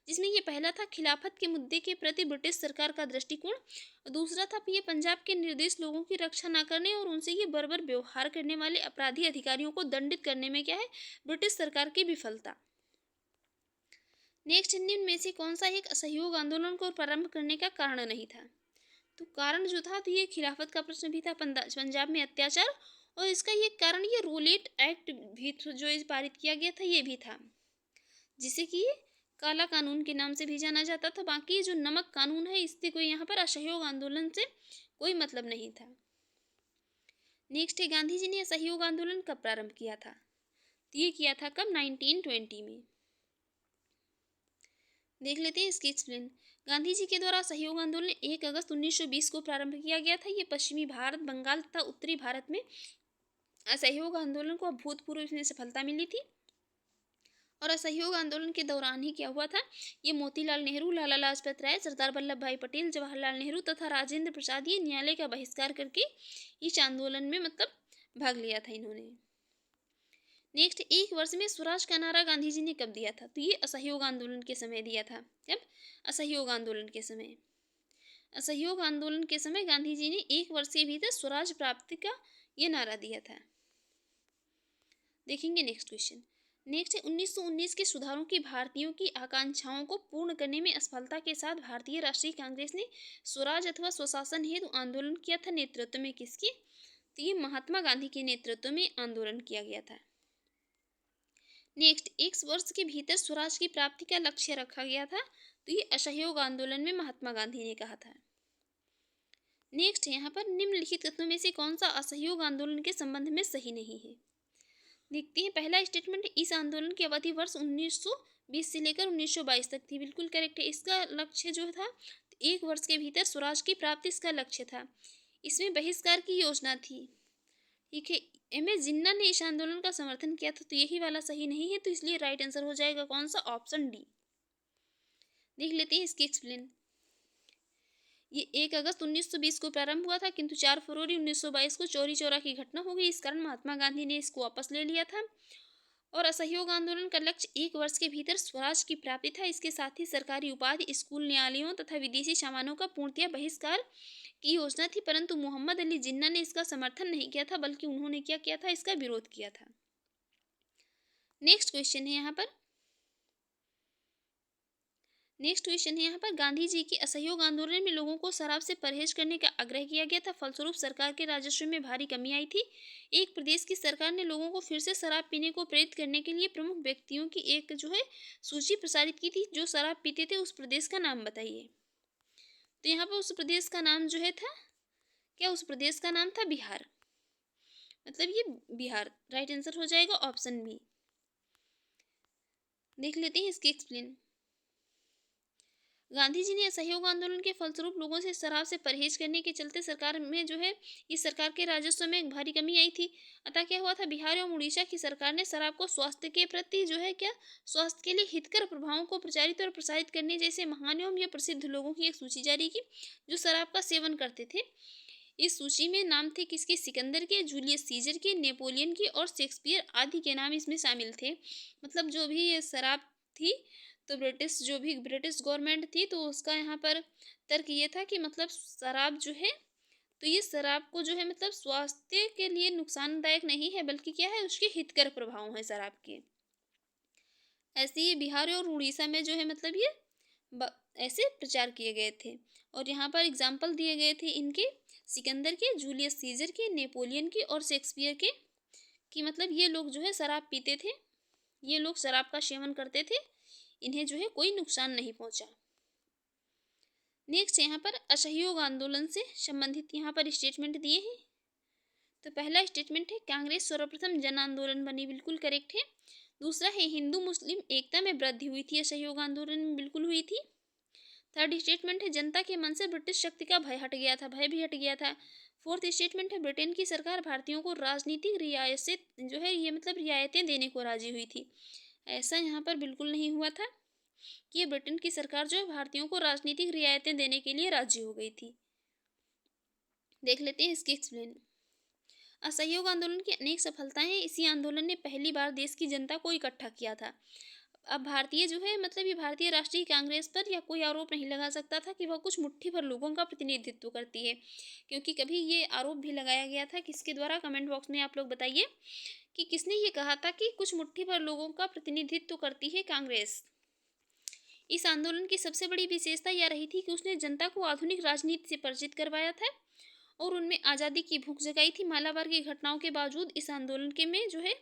जिसमें ये पहला था खिलाफत के मुद्दे के प्रति ब्रिटिश सरकार का दृष्टिकोण, और दूसरा था ये पंजाब के निर्देश लोगों की रक्षा न करने और उनसे ये बर्बर व्यवहार करने वाले अपराधी अधिकारियों को दंडित करने में क्या है ब्रिटिश सरकार की विफलता। नेक्स्ट, निम्न में से कौन सा एक असहयोग आंदोलन को प्रारंभ करने का कारण नहीं था? तो कारण जो था तो ये खिलाफत का प्रश्न भी था, पंजाब में अत्याचार, और इसका ये कारण ये रोलेट एक्ट भी जो पारित किया गया था ये भी था, जिसे कि काला कानून के नाम से भी जाना जाता था। बाकी जो नमक कानून है इससे कोई यहाँ पर असहयोग आंदोलन से कोई मतलब नहीं था। नेक्स्ट है, गांधी जी ने असहयोग आंदोलन कब प्रारंभ किया था? तो ये किया था कब? 1920 में। देख लेते हैं इसकी एक्सप्लेन। गांधी जी के द्वारा सहयोग आंदोलन 1 अगस्त 1920 को प्रारंभ किया गया था। ये पश्चिमी भारत, बंगाल तथा उत्तरी भारत में असहयोग आंदोलन को अभूतपूर्व इसमें सफलता मिली थी, और असहयोग आंदोलन के दौरान ही क्या हुआ था, ये मोतीलाल नेहरू, लाला लाजपत राय, सरदार वल्लभ भाई पटेल, जवाहरलाल नेहरू तथा राजेंद्र प्रसाद ये न्यायालय का बहिष्कार करके इस आंदोलन में मतलब भाग लिया था इन्होंने। नेक्स्ट, 1 वर्ष में स्वराज का नारा गांधी जी ने कब दिया था? तो ये असहयोग आंदोलन के समय दिया था। जब? असहयोग आंदोलन के समय। असहयोग आंदोलन के समय गांधी जी ने 1 वर्ष के भीतर स्वराज प्राप्ति का ये नारा दिया था। देखेंगे नेक्स्ट क्वेश्चन। नेक्स्ट है, 1919 के सुधारों की भारतीयों की आकांक्षाओं को पूर्ण करने में असफलता के साथ भारतीय राष्ट्रीय कांग्रेस ने स्वराज अथवा स्वशासन हेतु आंदोलन किया था। नेतृत्व में किसके? तो ये महात्मा गांधी के नेतृत्व में आंदोलन किया गया था। नेक्स्ट, 1 वर्ष के भीतर स्वराज की प्राप्ति का लक्ष्य रखा गया था, तो ये असहयोग आंदोलन में महात्मा गांधी ने कहा था। नेक्स्ट, यहाँ पर निम्नलिखित कथनों में से कौन सा असहयोग आंदोलन के संबंध में सही नहीं है? देखते हैं। पहला स्टेटमेंट, इस आंदोलन की अवधि वर्ष 1920 से लेकर 1922 तक थी। बिल्कुल करेक्ट है। इसका लक्ष्य जो था 1 वर्ष के भीतर स्वराज की प्राप्ति इसका लक्ष्य था। इसमें बहिष्कार की योजना थी। ठीक है। एम.एस. जिन्ना ने इस आंदोलन का समर्थन किया था, तो यही वाला सही नहीं है, तो इसलिए राइट आंसर हो जाएगा कौन सा? Option D. देख लेते हैं इसकी एक्सप्लेन। ये 1 अगस्त 1920 को प्रारंभ हुआ था, किंतु 4 फरवरी 1922 को चौरी चौरा की घटना हो गई। इस कारण महात्मा गांधी ने इसको वापस ले लिया था, और असहयोग आंदोलन का लक्ष्य 1 वर्ष के भीतर स्वराज की प्राप्ति था। इसके साथ ही सरकारी उपाधि, स्कूल, न्यायालयों तथा विदेशी सामानों का पूर्णतः बहिष्कार की योजना थी, परंतु मोहम्मद अली जिन्ना ने इसका समर्थन नहीं किया था, बल्कि उन्होंने क्या किया था? इसका विरोध किया था। नेक्स्ट क्वेश्चन है यहाँ पर गांधी जी के असहयोग आंदोलन में लोगों को शराब से परहेज करने का आग्रह किया गया था। फलस्वरूप सरकार के राजस्व में भारी कमी आई थी। एक प्रदेश की सरकार ने लोगों को फिर से शराब पीने को प्रेरित करने के लिए प्रमुख व्यक्तियों की एक जो है सूची प्रसारित की थी जो शराब पीते थे। उस प्रदेश का नाम बताइए। तो यहाँ पर उस प्रदेश का नाम जो है था क्या उस प्रदेश का नाम था? बिहार। मतलब ये बिहार राइट आंसर हो जाएगा ऑप्शन बी। देख लेते हैं इसकी एक्सप्लेन। गांधी जी ने असहयोग आंदोलन के फलस्वरूप लोगों से शराब से परहेज करने के चलते सरकार में जो है इस सरकार के राजस्व में एक भारी कमी आई थी। अतः क्या हुआ था, बिहार एवं उड़ीसा की सरकार ने शराब को स्वास्थ्य के प्रति जो है क्या स्वास्थ्य के लिए हितकर प्रभावों को प्रचारित और प्रसारित करने जैसे महान एवं या प्रसिद्ध लोगों की एक सूची जारी की जो शराब का सेवन करते थे। इस सूची में नाम थे किसके? सिकंदर के, जूलियस सीजर के, नेपोलियन के और शेक्सपियर आदि के नाम इसमें शामिल थे। मतलब जो भी ये शराब थी तो ब्रिटिश गवर्नमेंट थी तो उसका यहाँ पर तर्क ये था कि मतलब शराब जो है तो ये शराब को जो है मतलब स्वास्थ्य के लिए नुकसानदायक नहीं है बल्कि क्या है उसके हितकर प्रभाव है शराब के। ऐसे ही बिहार और उड़ीसा में जो है मतलब ये ऐसे प्रचार किए गए थे और यहाँ पर एग्जाम्पल दिए गए थे इनके सिकंदर के, जूलियस सीजर के, नेपोलियन के और शेक्सपियर के कि मतलब ये लोग जो है शराब पीते थे, ये लोग शराब का सेवन करते थे, इन्हें जो है कोई नुकसान नहीं पहुंचा। नेक्स्ट यहाँ पर असहयोग आंदोलन से संबंधित यहाँ पर स्टेटमेंट दिए हैं। तो पहला स्टेटमेंट है कांग्रेस सर्वप्रथम जन आंदोलन बनी, बिल्कुल करेक्ट है। दूसरा है हिंदू मुस्लिम एकता में वृद्धि हुई थी, असहयोग आंदोलन में बिल्कुल हुई थी। थर्ड स्टेटमेंट है जनता के मन से ब्रिटिश शक्ति का भय हट गया था, भय भी हट गया था। फोर्थ स्टेटमेंट है ब्रिटेन की सरकार भारतीयों को राजनीतिक रियायत जो है ये मतलब रियायतें देने को राजी हुई थी। ऐसा यहाँ पर बिल्कुल नहीं हुआ था कि ब्रिटेन की सरकार जो है भारतीयों को राजनीतिक रियायतें देने के लिए राजी हो गई थी। देख लेते हैं इसकी एक्सप्लेन। असहयोग आंदोलन की अनेक सफलताएं हैं। इसी आंदोलन ने पहली बार देश की जनता को इकट्ठा किया था। अब भारतीय जो है मतलब ये भारतीय राष्ट्रीय कांग्रेस पर या कोई आरोप नहीं लगा सकता था कि वह कुछ मुट्ठी भर लोगों का प्रतिनिधित्व करती है, क्योंकि कभी ये आरोप भी लगाया गया था किसके द्वारा, कमेंट बॉक्स में आप लोग बताइए कि किसने ये कहा था कि कुछ मुट्ठी भर लोगों का प्रतिनिधित्व करती है कांग्रेस। इस आंदोलन की सबसे बड़ी विशेषता यह रही थी कि उसने जनता को आधुनिक राजनीति से परिचित करवाया था और उनमें आज़ादी की भूख जगाई थी। मालाबार की घटनाओं के बावजूद इस आंदोलन के में जो है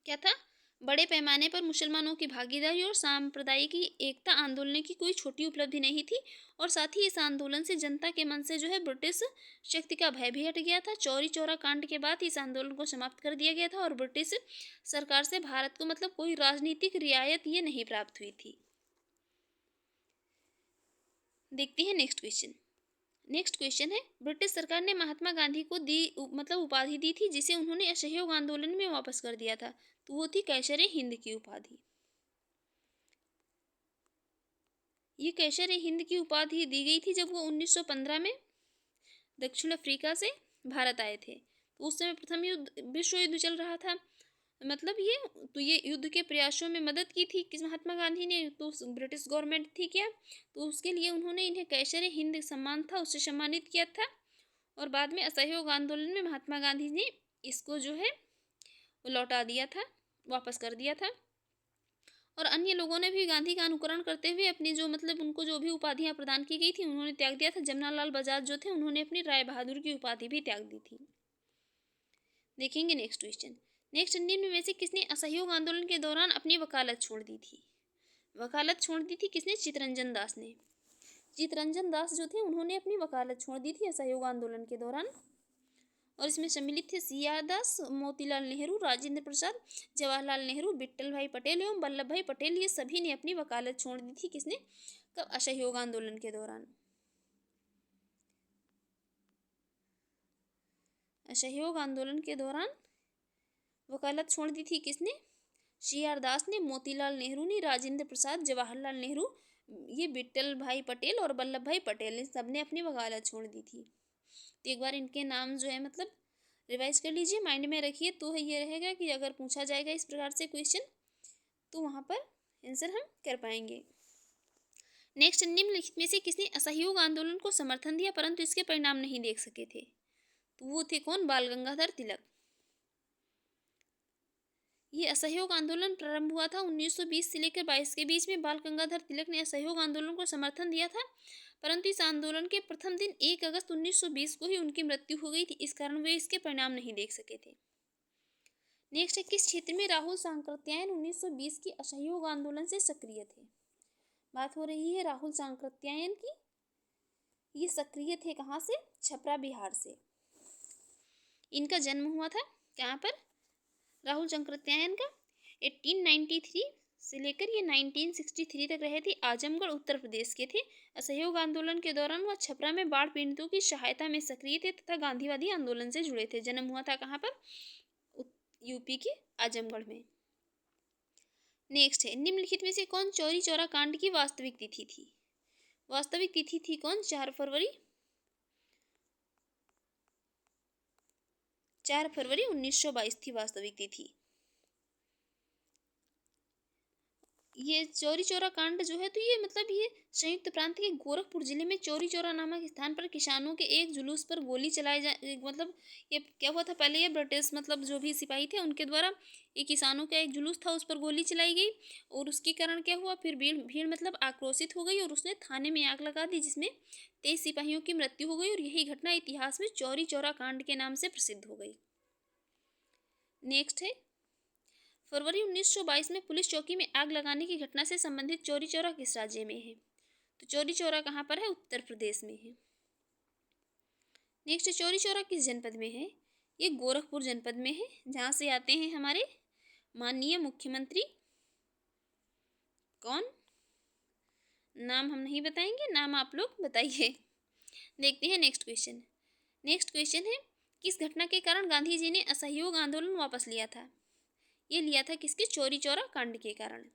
क्या था, बड़े पैमाने पर मुसलमानों की भागीदारी और सांप्रदायिक एकता आंदोलन की कोई छोटी उपलब्धि नहीं थी। और साथ ही इस आंदोलन से जनता के मन से जो है ब्रिटिश शक्ति का भय भी हट गया था। चौरी चौरा कांड के बाद इस आंदोलन को समाप्त कर दिया गया था और ब्रिटिश सरकार से भारत को मतलब कोई राजनीतिक रियायत ये नहीं प्राप्त हुई थी। देखते हैं नेक्स्ट क्वेश्चन। नेक्स्ट क्वेश्चन है ब्रिटिश सरकार ने महात्मा गांधी को मतलब उपाधि दी थी जिसे उन्होंने असहयोग आंदोलन में वापस कर दिया था, तो वो थी कैसर हिंद की उपाधि। ये कैसर हिंद की उपाधि दी गई थी जब वो 1915 में दक्षिण अफ्रीका से भारत आए थे। तो उस समय प्रथम विश्व युद्ध चल रहा था। मतलब ये युद्ध के प्रयासों में मदद की थी किस महात्मा गांधी ने, तो ब्रिटिश गवर्नमेंट थी क्या, तो उसके लिए उन्होंने इन्हें कैसर हिंद सम्मान था उससे सम्मानित किया था। और बाद में असहयोग आंदोलन में महात्मा गांधी ने इसको जो है लौटा दिया था, वापस कर दिया था। और अन्य लोगों ने भी गांधी का अनुकरण करते हुए अपनी जो मतलब उनको जो भी उपाधियां प्रदान की गई थी उन्होंने त्याग दिया था। जमनालाल बजाज जो थे उन्होंने अपनी राय बहादुर की उपाधि भी त्याग दी थी। देखेंगे नेक्स्ट क्वेश्चन। नेक्स्ट निम्न में से किसने असहयोग आंदोलन के दौरान अपनी वकालत छोड़ दी थी? वकालत छोड़ दी थी किसने? चितरंजन दास ने। चितरंजन दास जो थे उन्होंने अपनी वकालत छोड़ दी थी असहयोग आंदोलन के दौरान। और इसमें सम्मिलित थे सी आर दास, मोतीलाल नेहरू, राजेंद्र प्रसाद, जवाहरलाल नेहरू, विट्ठल भाई पटेल एवं वल्लभ भाई पटेल। ये सभी ने अपनी वकालत छोड़ दी थी किसने? कब? असहयोग आंदोलन के दौरान। असहयोग आंदोलन के दौरान वकालत छोड़ दी थी किसने? सी आर दास ने, मोतीलाल नेहरू ने, राजेंद्र प्रसाद, जवाहरलाल नेहरू, ये विट्ठल भाई पटेल और वल्लभ भाई पटेल, इन सब ने अपनी वकालत छोड़ दी थी। तो एक बार इनके नाम जो है मतलब रिवाइज कर लीजिए, माइंड में रखिए, तो ये रहेगा कि अगर पूछा जाएगा इस प्रकार से क्वेश्चन तो वहाँ पर आंसर हम कर पाएंगे। नेक्स्ट, निम्नलिखित में से किसने असहयोग आंदोलन को समर्थन दिया परंतु इसके परिणाम नहीं देख सके थे? तो वो थे कौन? बाल गंगाधर तिलक। ये असहयोग आंदोलन प्रारंभ हुआ था 1920 से लेकर 22 के बीच में। बाल गंगाधर तिलक ने असहयोग आंदोलन को समर्थन दिया था परंतु इस आंदोलन के प्रथम दिन 1 अगस्त 1920 को ही उनकी मृत्यु हो गई थी, इस कारण वे इसके परिणाम नहीं देख सके थे। नेक्स्ट है किस क्षेत्र में राहुल सांकृत्यायन 1920 की असहयोग आंदोलन से सक्रिय थे? बात हो रही है राहुल सांकृत्यायन की। ये सक्रिय थे कहाँ से? छपरा बिहार से। इनका जन्म हुआ था कहाँ पर? राहुल चंकृत्यायन का 1893 से लेकर ये 1963 तक रहे थे। आजमगढ़ उत्तर प्रदेश के थे। असहयोग आंदोलन के दौरान वह छपरा में बाढ़ पीड़ितों की सहायता में सक्रिय थे तथा गांधीवादी आंदोलन से जुड़े थे। जन्म हुआ था कहाँ पर? यूपी के आजमगढ़ में। नेक्स्ट है, निम्नलिखित में से कौन चौरी चौरा कांड की वास्तविक तिथि थी? वास्तविक तिथि थी कौन? 4 फरवरी 1922 थी वास्तविक तिथि। ये चौरी चौरा कांड जो है, तो ये मतलब ये संयुक्त प्रांत के गोरखपुर जिले में चौरी चौरा नामक स्थान पर किसानों के एक जुलूस पर गोली चलाई जा मतलब ये क्या हुआ था पहले? ये ब्रिटिश मतलब जो भी सिपाही थे उनके द्वारा ये किसानों का एक जुलूस था, उस पर गोली चलाई गई और उसके कारण क्या हुआ, फिर भीड़ भीड़ मतलब आक्रोशित हो गई और उसने थाने में आग लगा दी, जिसमें 23 सिपाहियों की मृत्यु हो गई और यही घटना इतिहास में चौरी चौरा कांड के नाम से प्रसिद्ध हो गई। नेक्स्ट है, फरवरी 1922 में पुलिस चौकी में आग लगाने की घटना से संबंधित चौरी चौरा किस राज्य में है? तो चौरी चौरा कहाँ पर है? उत्तर प्रदेश में है। नेक्स्ट, चौरी चौरा किस जनपद में है? ये गोरखपुर जनपद में है, जहाँ से आते हैं हमारे माननीय मुख्यमंत्री। कौन? नाम हम नहीं बताएंगे, नाम आप लोग बताइए। देखते हैं नेक्स्ट क्वेश्चन। नेक्स्ट क्वेश्चन है, किस घटना के कारण गांधी जी ने असहयोग आंदोलन वापस लिया था? ये लिया था किसके? चौरी चौरा कांड के कारण।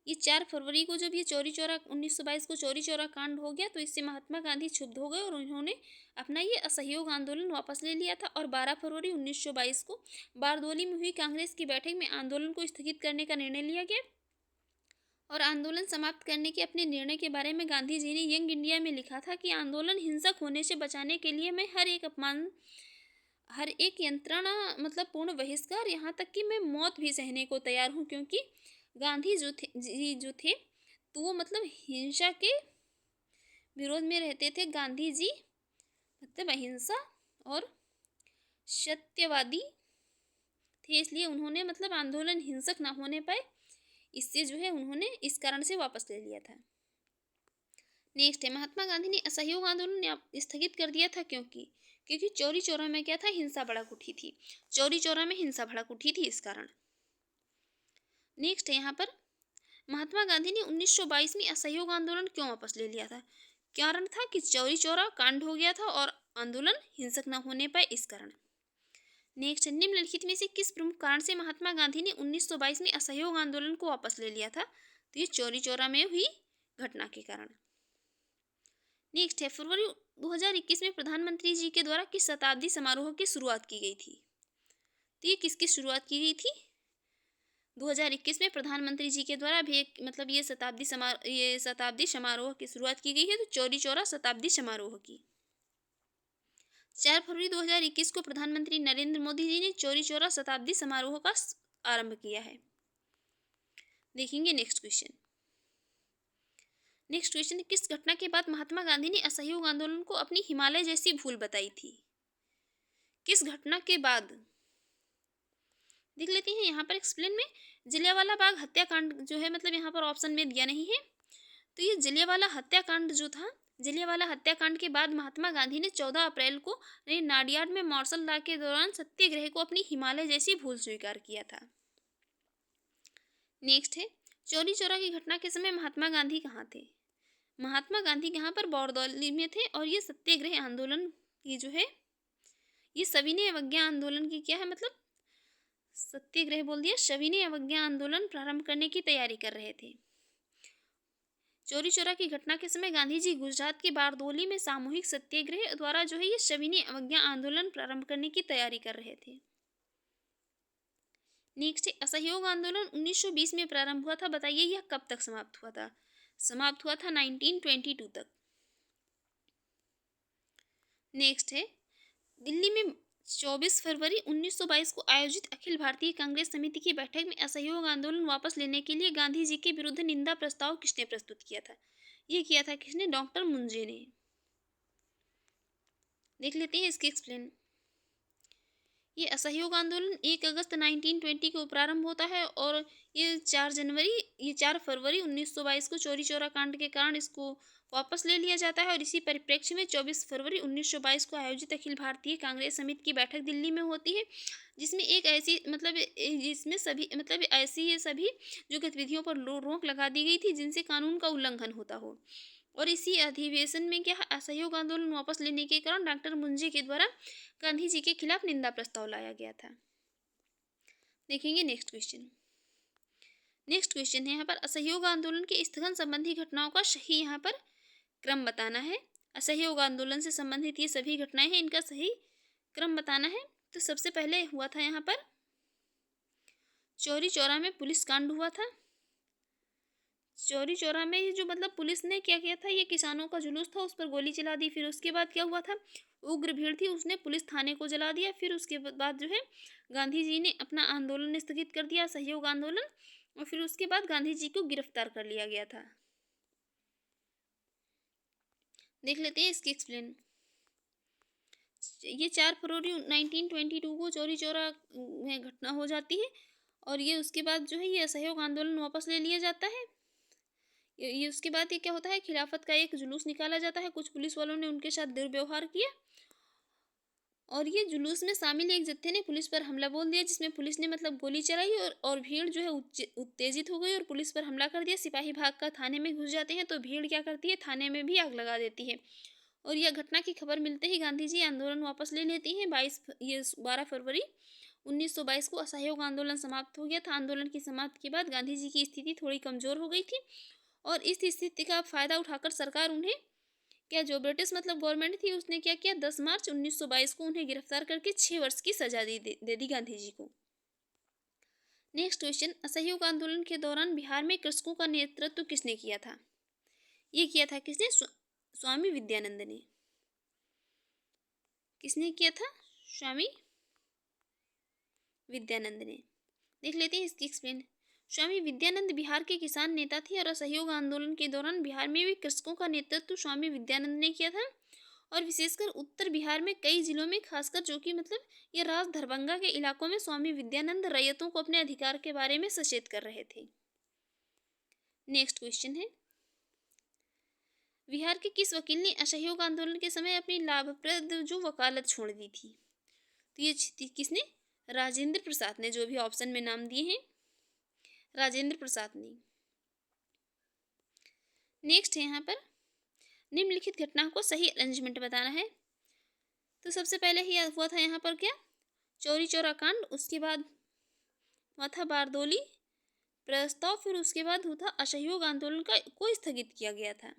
ये 4 फरवरी को जब ये चौरी चौरा 1922 को चौरी चौरा कांड हो गया, तो इससे महात्मा गांधी क्षुब्ध हो गए और उन्होंने अपना ये असहयोग आंदोलन वापस ले लिया था। और 12 फरवरी 1922 को बारदोली में हुई कांग्रेस की बैठक में आंदोलन को स्थगित करने का निर्णय लिया गया। और आंदोलन समाप्त करने के अपने निर्णय के बारे में गांधी जी ने यंग इंडिया में लिखा था कि आंदोलन हिंसक होने से बचाने के लिए मैं हर एक यंत्रणा मतलब पूर्ण बहिष्कार, यहाँ तक कि मैं मौत भी सहने को तैयार हूँ, क्योंकि गांधी जो थे तो वो मतलब हिंसा के विरोध में रहते थे। गांधी जी मतलब अहिंसा और सत्यवादी थे, इसलिए उन्होंने मतलब आंदोलन हिंसक ना होने पाए, इससे जो है उन्होंने इस कारण से वापस ले लिया था। नेक्स्ट है, महात्मा गांधी ने असहयोग आंदोलन स्थगित कर दिया था क्योंकि चौरी चौरा में क्या था? हिंसा भड़क उठी थी। चौरी चौरा में हिंसा भड़क उठी थी इस कारण। नेक्स्ट है, यहाँ पर महात्मा गांधी ने 1922 में असहयोग आंदोलन क्यों वापस ले लिया था? कारण था कि चौरी चौरा कांड हो गया था और आंदोलन हिंसक न होने पाए, इस कारण। नेक्स्ट, निम्नलिखित में से किस प्रमुख कारण से महात्मा गांधी ने 1922 में असहयोग आंदोलन को वापस ले लिया था? तो ये चौरी चौरा में हुई घटना के कारण। नेक्स्ट है, फरवरी 2021 में प्रधानमंत्री जी के द्वारा किस शताब्दी समारोह की शुरुआत की गई थी? तो ये किसकी शुरुआत की गई थी? 2021 में प्रधानमंत्री जी के द्वारा भी एक मतलब ये शताब्दी समारोह की शुरुआत की गई है, तो चौरी चौरा शताब्दी समारोह की। 4 फरवरी 2021 को प्रधानमंत्री नरेंद्र मोदी जी ने चौरी चौरा शताब्दी समारोह का आरंभ किया है। देखेंगे नेक्स्ट क्वेश्चन। नेक्स्ट क्वेश्चन, किस घटना के बाद महात्मा गांधी ने असहयोग आंदोलन को अपनी हिमालय जैसी भूल बताई थी? किस घटना के बाद? देख लेते हैं यहाँ पर एक्सप्लेन में। जलियांवाला बाग हत्याकांड जो है, मतलब यहाँ पर ऑप्शन में दिया नहीं है, तो ये जलियांवाला हत्याकांड जो था, जलियांवाला हत्याकांड के बाद महात्मा गांधी ने 14 अप्रैल को नाडियाड में मार्शल लॉ के दौरान सत्याग्रह को अपनी हिमालय जैसी भूल स्वीकार किया था। नेक्स्ट है, चौरी चौरा की घटना के समय महात्मा गांधी कहाँ थे? महात्मा गांधी यहाँ पर बारदौली में थे और ये सत्याग्रह आंदोलन की जो है, ये सविनय अवज्ञा आंदोलन की क्या है, मतलब सत्याग्रह बोल दिया, सविनय अवज्ञा आंदोलन प्रारंभ करने की तैयारी कर रहे थे। चौरी चौरा की घटना के समय गांधी जी गुजरात के बारदोली में सामूहिक सत्याग्रह द्वारा जो है ये सविनय अवज्ञा आंदोलन प्रारंभ करने की तैयारी कर रहे थे। नेक्स्ट, असहयोग आंदोलन 1920 में प्रारंभ हुआ था, बताइए यह कब तक समाप्त हुआ था? समाप्त हुआ था 1922 तक। नेक्स्ट है, दिल्ली में 24 फरवरी 1922 को आयोजित अखिल भारतीय कांग्रेस समिति की बैठक में असहयोग आंदोलन वापस लेने के लिए गांधी जी के विरुद्ध निंदा प्रस्ताव किसने प्रस्तुत किया था? ये किया था किसने? डॉक्टर मुंजे ने। देख लेते हैं इसके एक्सप्लेन। ये असहयोग आंदोलन 1 अगस्त 1920 को प्रारंभ होता है और ये 4 फरवरी 1922 को चौरी चौरा कांड के कारण इसको वापस ले लिया जाता है। और इसी परिप्रेक्ष्य में 24 फरवरी 1922 को आयोजित अखिल भारतीय कांग्रेस समिति की बैठक दिल्ली में होती है, जिसमें एक ऐसी मतलब जिसमें सभी मतलब ऐसी ये सभी जो गतिविधियों पर रोक लगा दी गई थी जिनसे कानून का उल्लंघन होता हो। और इसी अधिवेशन में क्या असहयोग आंदोलन वापस लेने के कारण डॉक्टर मुंजे के द्वारा गांधी जी के खिलाफ निंदा प्रस्ताव लाया गया था। देखेंगे नेक्स्ट क्वेश्चन है यहाँ पर असहयोग आंदोलन के स्थगन संबंधी घटनाओं का सही यहाँ पर क्रम बताना है। असहयोग आंदोलन से संबंधित ये सभी घटनाएं हैं, इनका सही क्रम बताना है। तो सबसे पहले हुआ था यहाँ पर चौरी चौरा में पुलिस कांड हुआ था। चौरी चौरा में ये जो मतलब पुलिस ने क्या किया था, ये किसानों का जुलूस था, उस पर गोली चला दी। फिर उसके बाद क्या हुआ था, उग्र भीड़ थी, उसने पुलिस थाने को जला दिया। फिर उसके बाद जो है गांधी जी ने अपना आंदोलन स्थगित कर दिया, असहयोग आंदोलन, और फिर उसके बाद गांधी जी को गिरफ्तार कर लिया गया था। देख लेते हैं इसकी एक्सप्लेन। ये 4 फरवरी 1922 को चौरी चौरा में घटना हो जाती है और ये उसके बाद जो है ये असहयोग आंदोलन वापस ले लिया जाता है। ये उसके बाद ये क्या होता है, खिलाफत का एक जुलूस निकाला जाता है। कुछ पुलिस वालों ने उनके साथ दुर्व्यवहार किया और ये जुलूस में शामिल एक जत्थे ने पुलिस पर हमला बोल दिया, जिसमें पुलिस ने मतलब गोली चलाई और भीड़ जो है उत्तेजित हो गई और पुलिस पर हमला कर दिया। सिपाही भागकर थाने में घुस जाते हैं तो भीड़ क्या करती है, थाने में भी आग लगा देती है। और यह घटना की खबर मिलते ही गांधी जी आंदोलन वापस ले लेती हैं। 12 फरवरी 1922 को असहयोग आंदोलन समाप्त हो गया था। आंदोलन की समाप्ति के बाद गांधी जी की स्थिति थोड़ी कमजोर हो गई थी और इस स्थिति का फायदा उठाकर सरकार उन्हें क्या जो ब्रिटिश मतलब गवर्नमेंट थी उसने क्या किया, 10 मार्च 1922 को उन्हें गिरफ्तार करके 6 वर्ष की सजा दे दी गांधी जी को। नेक्स्ट क्वेश्चन, असहयोग आंदोलन के दौरान बिहार में कृषकों का नेतृत्व किसने किया था? ये किया था किसने? स्वामी विद्यानंद ने। किसने किया था? स्वामी विद्यानंद ने। देख लेते हैं इसकी एक्सप्लेन। स्वामी विद्यानंद बिहार के किसान नेता थे और असहयोग आंदोलन के दौरान बिहार में भी कृषकों का नेतृत्व स्वामी विद्यानंद ने किया था। और विशेषकर उत्तर बिहार में कई जिलों में, खासकर जो कि मतलब ये राज दरभंगा के इलाकों में, स्वामी विद्यानंद रैयतों को अपने अधिकार के बारे में सचेत कर रहे थे। नेक्स्ट क्वेश्चन है, बिहार के किस वकील ने असहयोग आंदोलन के समय अपनी लाभप्रद जो वकालत छोड़ दी थी? तो ये किसने? राजेंद्र प्रसाद ने, जो भी ऑप्शन में नाम दिए हैं राजेंद्र प्रसाद ने। नेक्स्ट है यहाँ पर निम्नलिखित घटना को सही अरेंजमेंट बताना है। तो सबसे पहले ही हुआ था यहाँ पर क्या, चौरी चौरा कांड, उसके बाद हुआ था बारदोली प्रस्ताव, फिर उसके बाद हुआ था असहयोग आंदोलन को स्थगित किया गया था।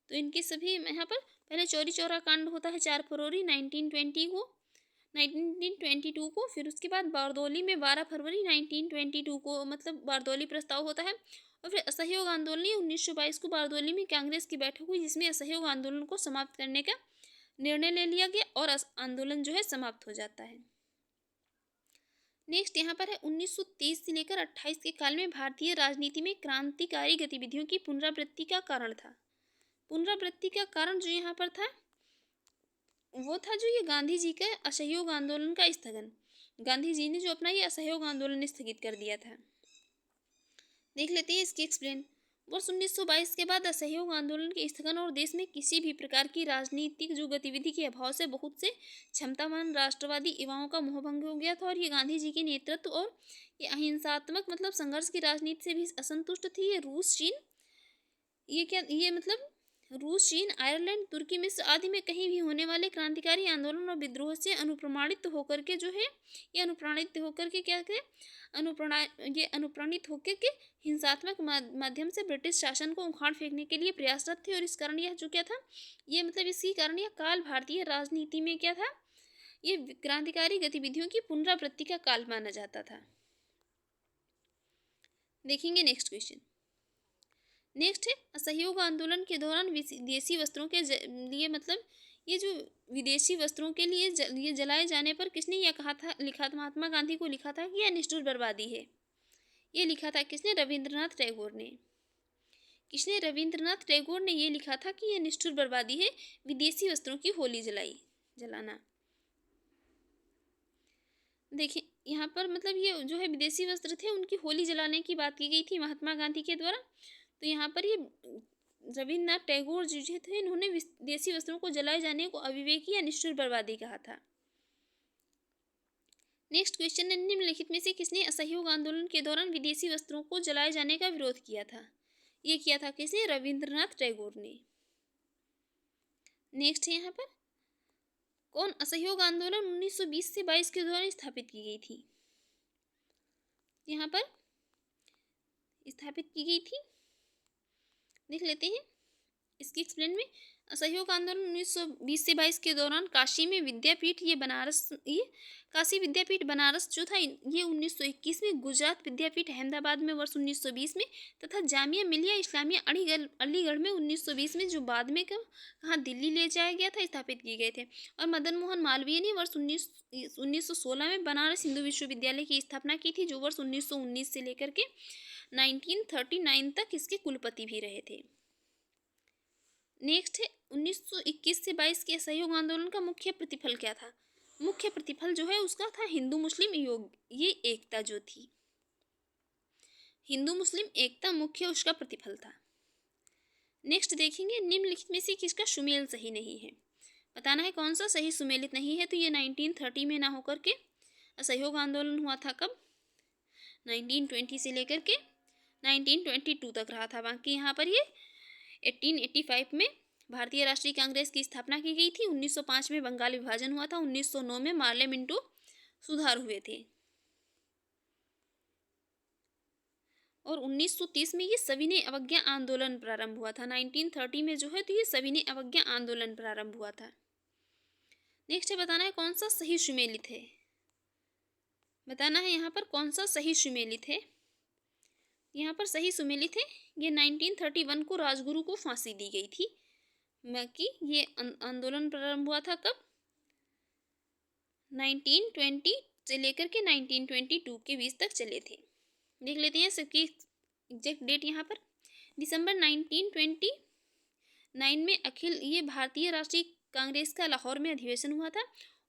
तो इनके सभी यहाँ पर पहले चौरी चौरा कांड होता है 4 फरवरी 1922 को, फिर उसके बाद बारदोली में 12 फरवरी 1922 को मतलब बारदोली प्रस्ताव होता है। और फिर असहयोग आंदोलन 1922 को बारदोली में कांग्रेस की बैठक हुई, जिसमें असहयोग आंदोलन को समाप्त करने का निर्णय ले लिया गया और आंदोलन जो है समाप्त हो जाता है। नेक्स्ट यहाँ पर है 1930 से लेकर 28 के काल में भारतीय राजनीति में क्रांतिकारी गतिविधियों की पुनरावृत्ति का कारण था। पुनरावृत्ति का कारण जो यहाँ पर था वो था जो ये गांधी जी के असहयोग आंदोलन का स्थगन। गांधी जी ने जो अपना ये असहयोग आंदोलन स्थगित कर दिया था। देख लेते हैं इसकी एक्सप्लेन। वर्ष 1922 के बाद असहयोग आंदोलन के स्थगन और देश में किसी भी प्रकार की राजनीतिक जो गतिविधि के अभाव से बहुत से क्षमतावान राष्ट्रवादी युवाओं का मोहभंग हो गया था और ये गांधी जी के नेतृत्व और ये अहिंसात्मक मतलब संघर्ष की राजनीति से भी असंतुष्ट थी। ये रूस, चीन, आयरलैंड, तुर्की, मिस्र आदि में कहीं भी होने वाले क्रांतिकारी आंदोलन और विद्रोह से अनुप्राणित होकर के जो है ये अनुप्राणित होकर के हिंसात्मक माध्यम से ब्रिटिश शासन को उखाड़ फेंकने के लिए प्रयासरत थे। और इस कारण यह जो क्या था, ये मतलब इसी कारण यह काल भारतीय राजनीति में क्या था, ये क्रांतिकारी गतिविधियों की पुनरावृत्ति का काल माना जाता था। देखेंगे नेक्स्ट क्वेश्चन। नेक्स्ट है असहयोग आंदोलन के दौरान विदेशी वस्त्रों के लिए मतलब ये जो विदेशी वस्त्रों के लिए ये जलाए जाने पर किसने यह कहा था, लिखा था, महात्मा गांधी को लिखा था कि यह निष्ठुर बर्बादी है। ये लिखा था किसने? रविंद्रनाथ टैगोर ने। किसने? रविंद्रनाथ टैगोर ने ये लिखा था कि यह निष्ठुर बर्बादी है विदेशी वस्त्रों की होली जलाना। देखिए यहाँ पर मतलब ये जो है विदेशी वस्त्र थे उनकी होली जलाने की बात की गई थी महात्मा गांधी के द्वारा। तो यहाँ पर ये रविन्द्रनाथ टैगोर जो थे इन्होंने विदेशी वस्त्रों को जलाए जाने को अविवेकी या निष्ठुर बर्बादी कहा था। नेक्स्ट क्वेश्चन है, निम्नलिखित में से किसने असहयोग आंदोलन के दौरान विदेशी वस्त्रों को जलाए जाने का विरोध किया था? ये किया था किसने? रविंद्रनाथ टैगोर ने। नेक्स्ट है यहाँ पर, कौन असहयोग आंदोलन 1920 से 22 के दौरान स्थापित की गई थी? यहाँ पर स्थापित की गई थी, देख लेते हैं इसकी एक्सप्लेन में। असहयोग आंदोलन 1920 से 22 के दौरान काशी में विद्यापीठ, ये काशी विद्यापीठ बनारस जो था ये 1921 में, गुजरात विद्यापीठ अहमदाबाद में वर्ष 1920 में, तथा जामिया मिलिया इस्लामिया अलीगढ़ में 1920 में, जो बाद में कहाँ दिल्ली ले जाया गया था, स्थापित किए गए थे। और मदन मोहन मालवीय ने वर्ष 1916 में बनारस हिंदू विश्वविद्यालय की स्थापना की थी, जो वर्ष 1919 से लेकर के 1939 तक इसके कुलपति भी रहे थे। नेक्स्ट है, 1921 से 22 के असहयोग आंदोलन का मुख्य प्रतिफल क्या था? मुख्य प्रतिफल जो है उसका था हिंदू मुस्लिम ये एकता जो थी, हिंदू मुस्लिम एकता मुख्य उसका प्रतिफल था। नेक्स्ट देखेंगे, निम्नलिखित में से किसका सुमेल सही नहीं है? बताना है कौन सा सही सुमेलित नहीं है। तो ये 1930 में ना होकर के असहयोग आंदोलन हुआ था कब? 1920 से लेकर के 1922 तक रहा था। बाकी यहाँ पर ये 1885 में भारतीय राष्ट्रीय कांग्रेस की स्थापना की गई थी। 1905 में बंगाल विभाजन हुआ था। 1909 में मार्ले मिंटो सुधार हुए थे और 1930 में ये सविनय अवज्ञा आंदोलन प्रारंभ हुआ था। 1930 में जो है तो ये सविनय अवज्ञा आंदोलन प्रारंभ हुआ था। नेक्स्ट है, बताना है कौन सा सही सुमेलित है। बताना है यहाँ पर कौन सा सही सुमेलित है। यहाँ पर सही सुमेलित है, ये 1931 को राजगुरु को फांसी दी गई थी। बाकी ये आंदोलन प्रारंभ हुआ था कब? 1920 से लेकर के 1922 के बीच तक चले थे। देख लेते हैं सबकी एग्जैक्ट डेट। यहाँ पर दिसंबर 1929 में अखिल ये भारतीय राष्ट्रीय कांग्रेस का लाहौर में अधिवेशन हुआ था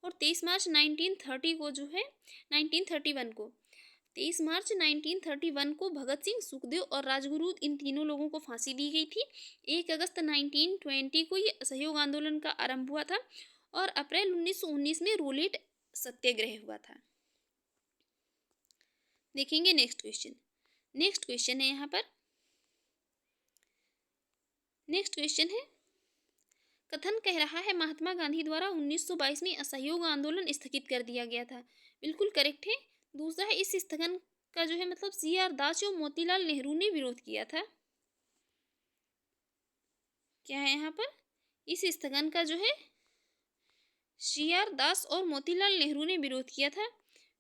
और 23 मार्च 1931 को भगत सिंह, सुखदेव और राजगुरु इन तीनों लोगों को फांसी दी गई थी। 1 अगस्त 1920 को ये असहयोग आंदोलन का आरंभ हुआ था और अप्रैल 1919 में रोलेट सत्याग्रह हुआ था। देखेंगे नेक्स्ट क्वेश्चन। नेक्स्ट क्वेश्चन है यहाँ पर, नेक्स्ट क्वेश्चन है, कथन कह रहा है महात्मा गांधी द्वारा 1922 में असहयोग आंदोलन स्थगित कर दिया गया था। बिल्कुल करेक्ट है। दूसरा है, इस स्थगन का जो है मतलब CR दास और मोतीलाल नेहरू ने विरोध किया था। क्या है यहाँ पर? इस स्थगन का जो है CR दास और मोतीलाल नेहरू ने विरोध किया था।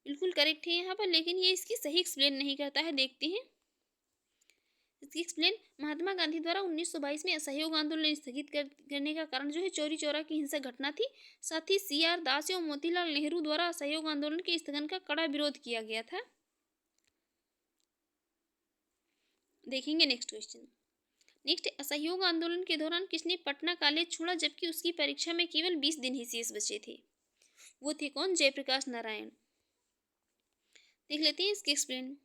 बिल्कुल करेक्ट है यहाँ पर, लेकिन ये इसकी सही एक्सप्लेन नहीं करता है। देखते हैं इसकी एक्सप्लेन। महात्मा गांधी द्वारा 1922 में असहयोग आंदोलन स्थगित करने का कारण जो है चौरी चौरा की हिंसक घटना थी। साथ ही CR दास और मोतीलाल नेहरू द्वारा असहयोग आंदोलन के स्थगन का कड़ा विरोध किया गया था। देखेंगे नेक्स्ट क्वेश्चन। नेक्स्ट, असहयोग आंदोलन के दौरान किसने पटना कॉलेज छोड़ा जबकि उसकी परीक्षा में केवल 20 दिन ही शेष बचे थे? वो थे कौन? जयप्रकाश नारायण। देख लेते हैं इसके एक्सप्लेन।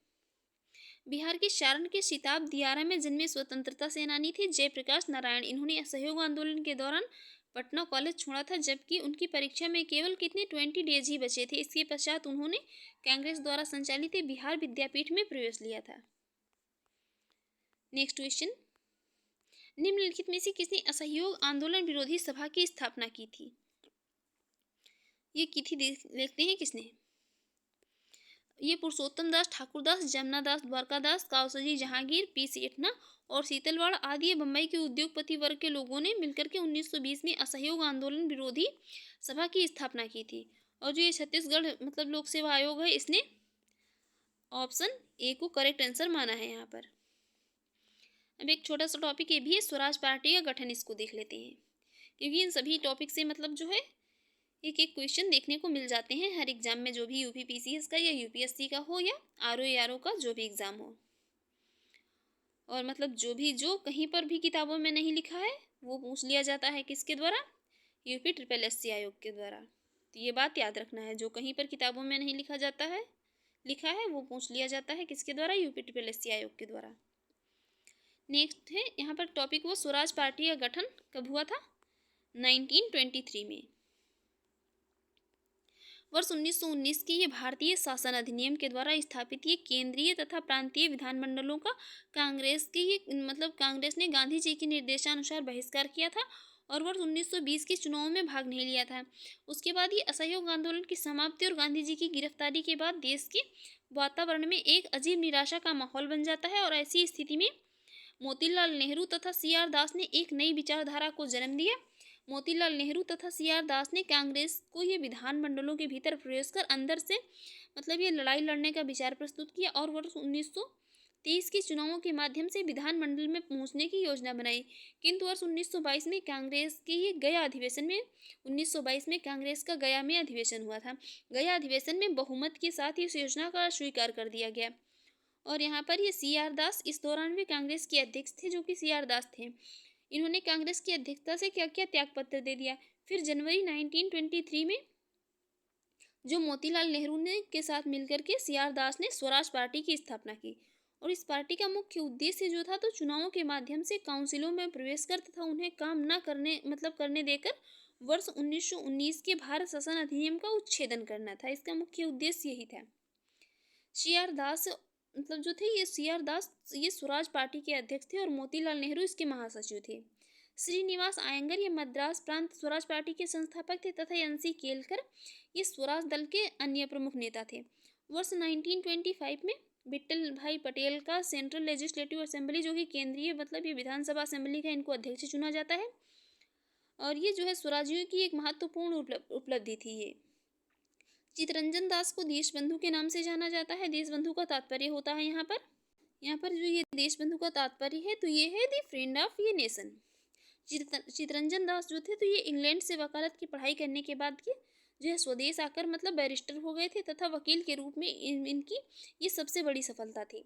बिहार के सारण के सिताब दियारा में जन्मे स्वतंत्रता सेनानी थे जयप्रकाश नारायण। इन्होंने असहयोग आंदोलन के दौरान पटना कॉलेज छोड़ा था जबकि उनकी परीक्षा में केवल कितने 20 डेज ही बचे थे। इसके पश्चात उन्होंने कांग्रेस द्वारा संचालित बिहार विद्यापीठ में प्रवेश लिया था। नेक्स्ट क्वेश्चन, निम्नलिखित में से किसने असहयोग आंदोलन विरोधी सभा की स्थापना की थी? ये की थी, देखते हैं किसने। ये पुरुषोत्तम दास, ठाकुर दास, जमुना दास, द्वारकादास, काउसजी जहांगीर, P. सेठना और शीतलवाड़ आदि बम्बई के उद्योगपति वर्ग के लोगों ने मिलकर के 1920 में असहयोग आंदोलन विरोधी सभा की स्थापना की थी। और जो ये छत्तीसगढ़ मतलब लोक सेवा आयोग है, इसने ऑप्शन ए को करेक्ट आंसर माना है यहाँ पर। अब एक छोटा सा टॉपिक ये भी है, स्वराज पार्टी का गठन। इसको देख लेते हैं क्योंकि इन सभी टॉपिक से मतलब जो है एक एक क्वेश्चन देखने को मिल जाते हैं हर एग्जाम में, जो भी UPPCS का या UPSC का हो या RO का जो भी एग्ज़ाम हो। और मतलब जो कहीं पर भी किताबों में नहीं लिखा है वो पूछ लिया जाता है किसके द्वारा? UPSSC आयोग के द्वारा। तो ये बात याद रखना है, जो कहीं पर किताबों में नहीं लिखा है वो पूछ लिया जाता है किसके द्वारा, यूपी ट्रिपल एससी आयोग के द्वारा। नेक्स्ट है यहाँ पर टॉपिक वो स्वराज पार्टी का गठन कब हुआ था, 1923 में। वर्ष 1919 के ये भारतीय शासन अधिनियम के द्वारा स्थापित ये केंद्रीय तथा प्रांतीय विधानमंडलों का कांग्रेस ने गांधी जी के निर्देशानुसार बहिष्कार किया था और वर्ष 1920 के चुनाव में भाग नहीं लिया था। उसके बाद ये असहयोग आंदोलन की समाप्ति और गांधी जी की गिरफ्तारी के बाद देश के वातावरण में एक अजीब निराशा का माहौल बन जाता है और ऐसी स्थिति में मोतीलाल नेहरू तथा CR दास ने एक नई विचारधारा को जन्म दिया। मोतीलाल नेहरू तथा CR दास ने कांग्रेस को ये विधानमंडलों के भीतर प्रवेश कर अंदर से ये लड़ाई लड़ने का विचार प्रस्तुत किया और वर्ष 1923 के चुनावों के माध्यम से विधानमंडल में पहुंचने की योजना बनाई। किंतु वर्ष 1922 में कांग्रेस के ये गया अधिवेशन में 1922 में कांग्रेस का गया में अधिवेशन हुआ था। गया अधिवेशन में बहुमत के साथ इस योजना का स्वीकार कर दिया गया और यहाँ पर ये CR दास इस दौरान भी कांग्रेस के अध्यक्ष थे, जो कि CR दास थे। इन्होंने कांग्रेस की अध्यक्षता से क्या किया, त्यागपत्र दे दिया। फिर जनवरी 1923 में जो मोतीलाल नेहरू ने के साथ मिलकर के CR दास ने स्वराज पार्टी की स्थापना की और इस पार्टी का मुख्य उद्देश्य जो था तो चुनावों के माध्यम से काउंसिलों में प्रवेश कर तथा उन्हें काम न करने देकर वर्ष 1919 के भारत शासन अधिनियम का उच्छेदन करना था। इसका मुख्य उद्देश्य यही था। CR दास जो थे ये CR दास ये स्वराज पार्टी के अध्यक्ष थे और मोतीलाल नेहरू इसके महासचिव थे। श्रीनिवास आयंगर ये मद्रास प्रांत स्वराज पार्टी के संस्थापक थे तथा NC केलकर ये स्वराज दल के अन्य प्रमुख नेता थे। वर्ष 1925 में विट्ठल भाई पटेल का सेंट्रल लेजिस्लेटिव असेंबली, जो कि केंद्रीय ये विधानसभा असेंबली का, इनको अध्यक्ष चुना जाता है और ये जो है स्वराजियों की एक महत्वपूर्ण उपलब्धि थी। ये चितरंजन दास को देशबंधु के नाम से जाना जाता है। देशबंधु का तात्पर्य होता है यहाँ पर जो ये देशबंधु का तात्पर्य है तो ये है द फ्रेंड ऑफ ये नेशन। चितरंजन दास जो थे तो ये इंग्लैंड से वकालत की पढ़ाई करने के बाद के जो है स्वदेश आकर बैरिस्टर हो गए थे तथा वकील के रूप में इनकी ये सबसे बड़ी सफलता थी।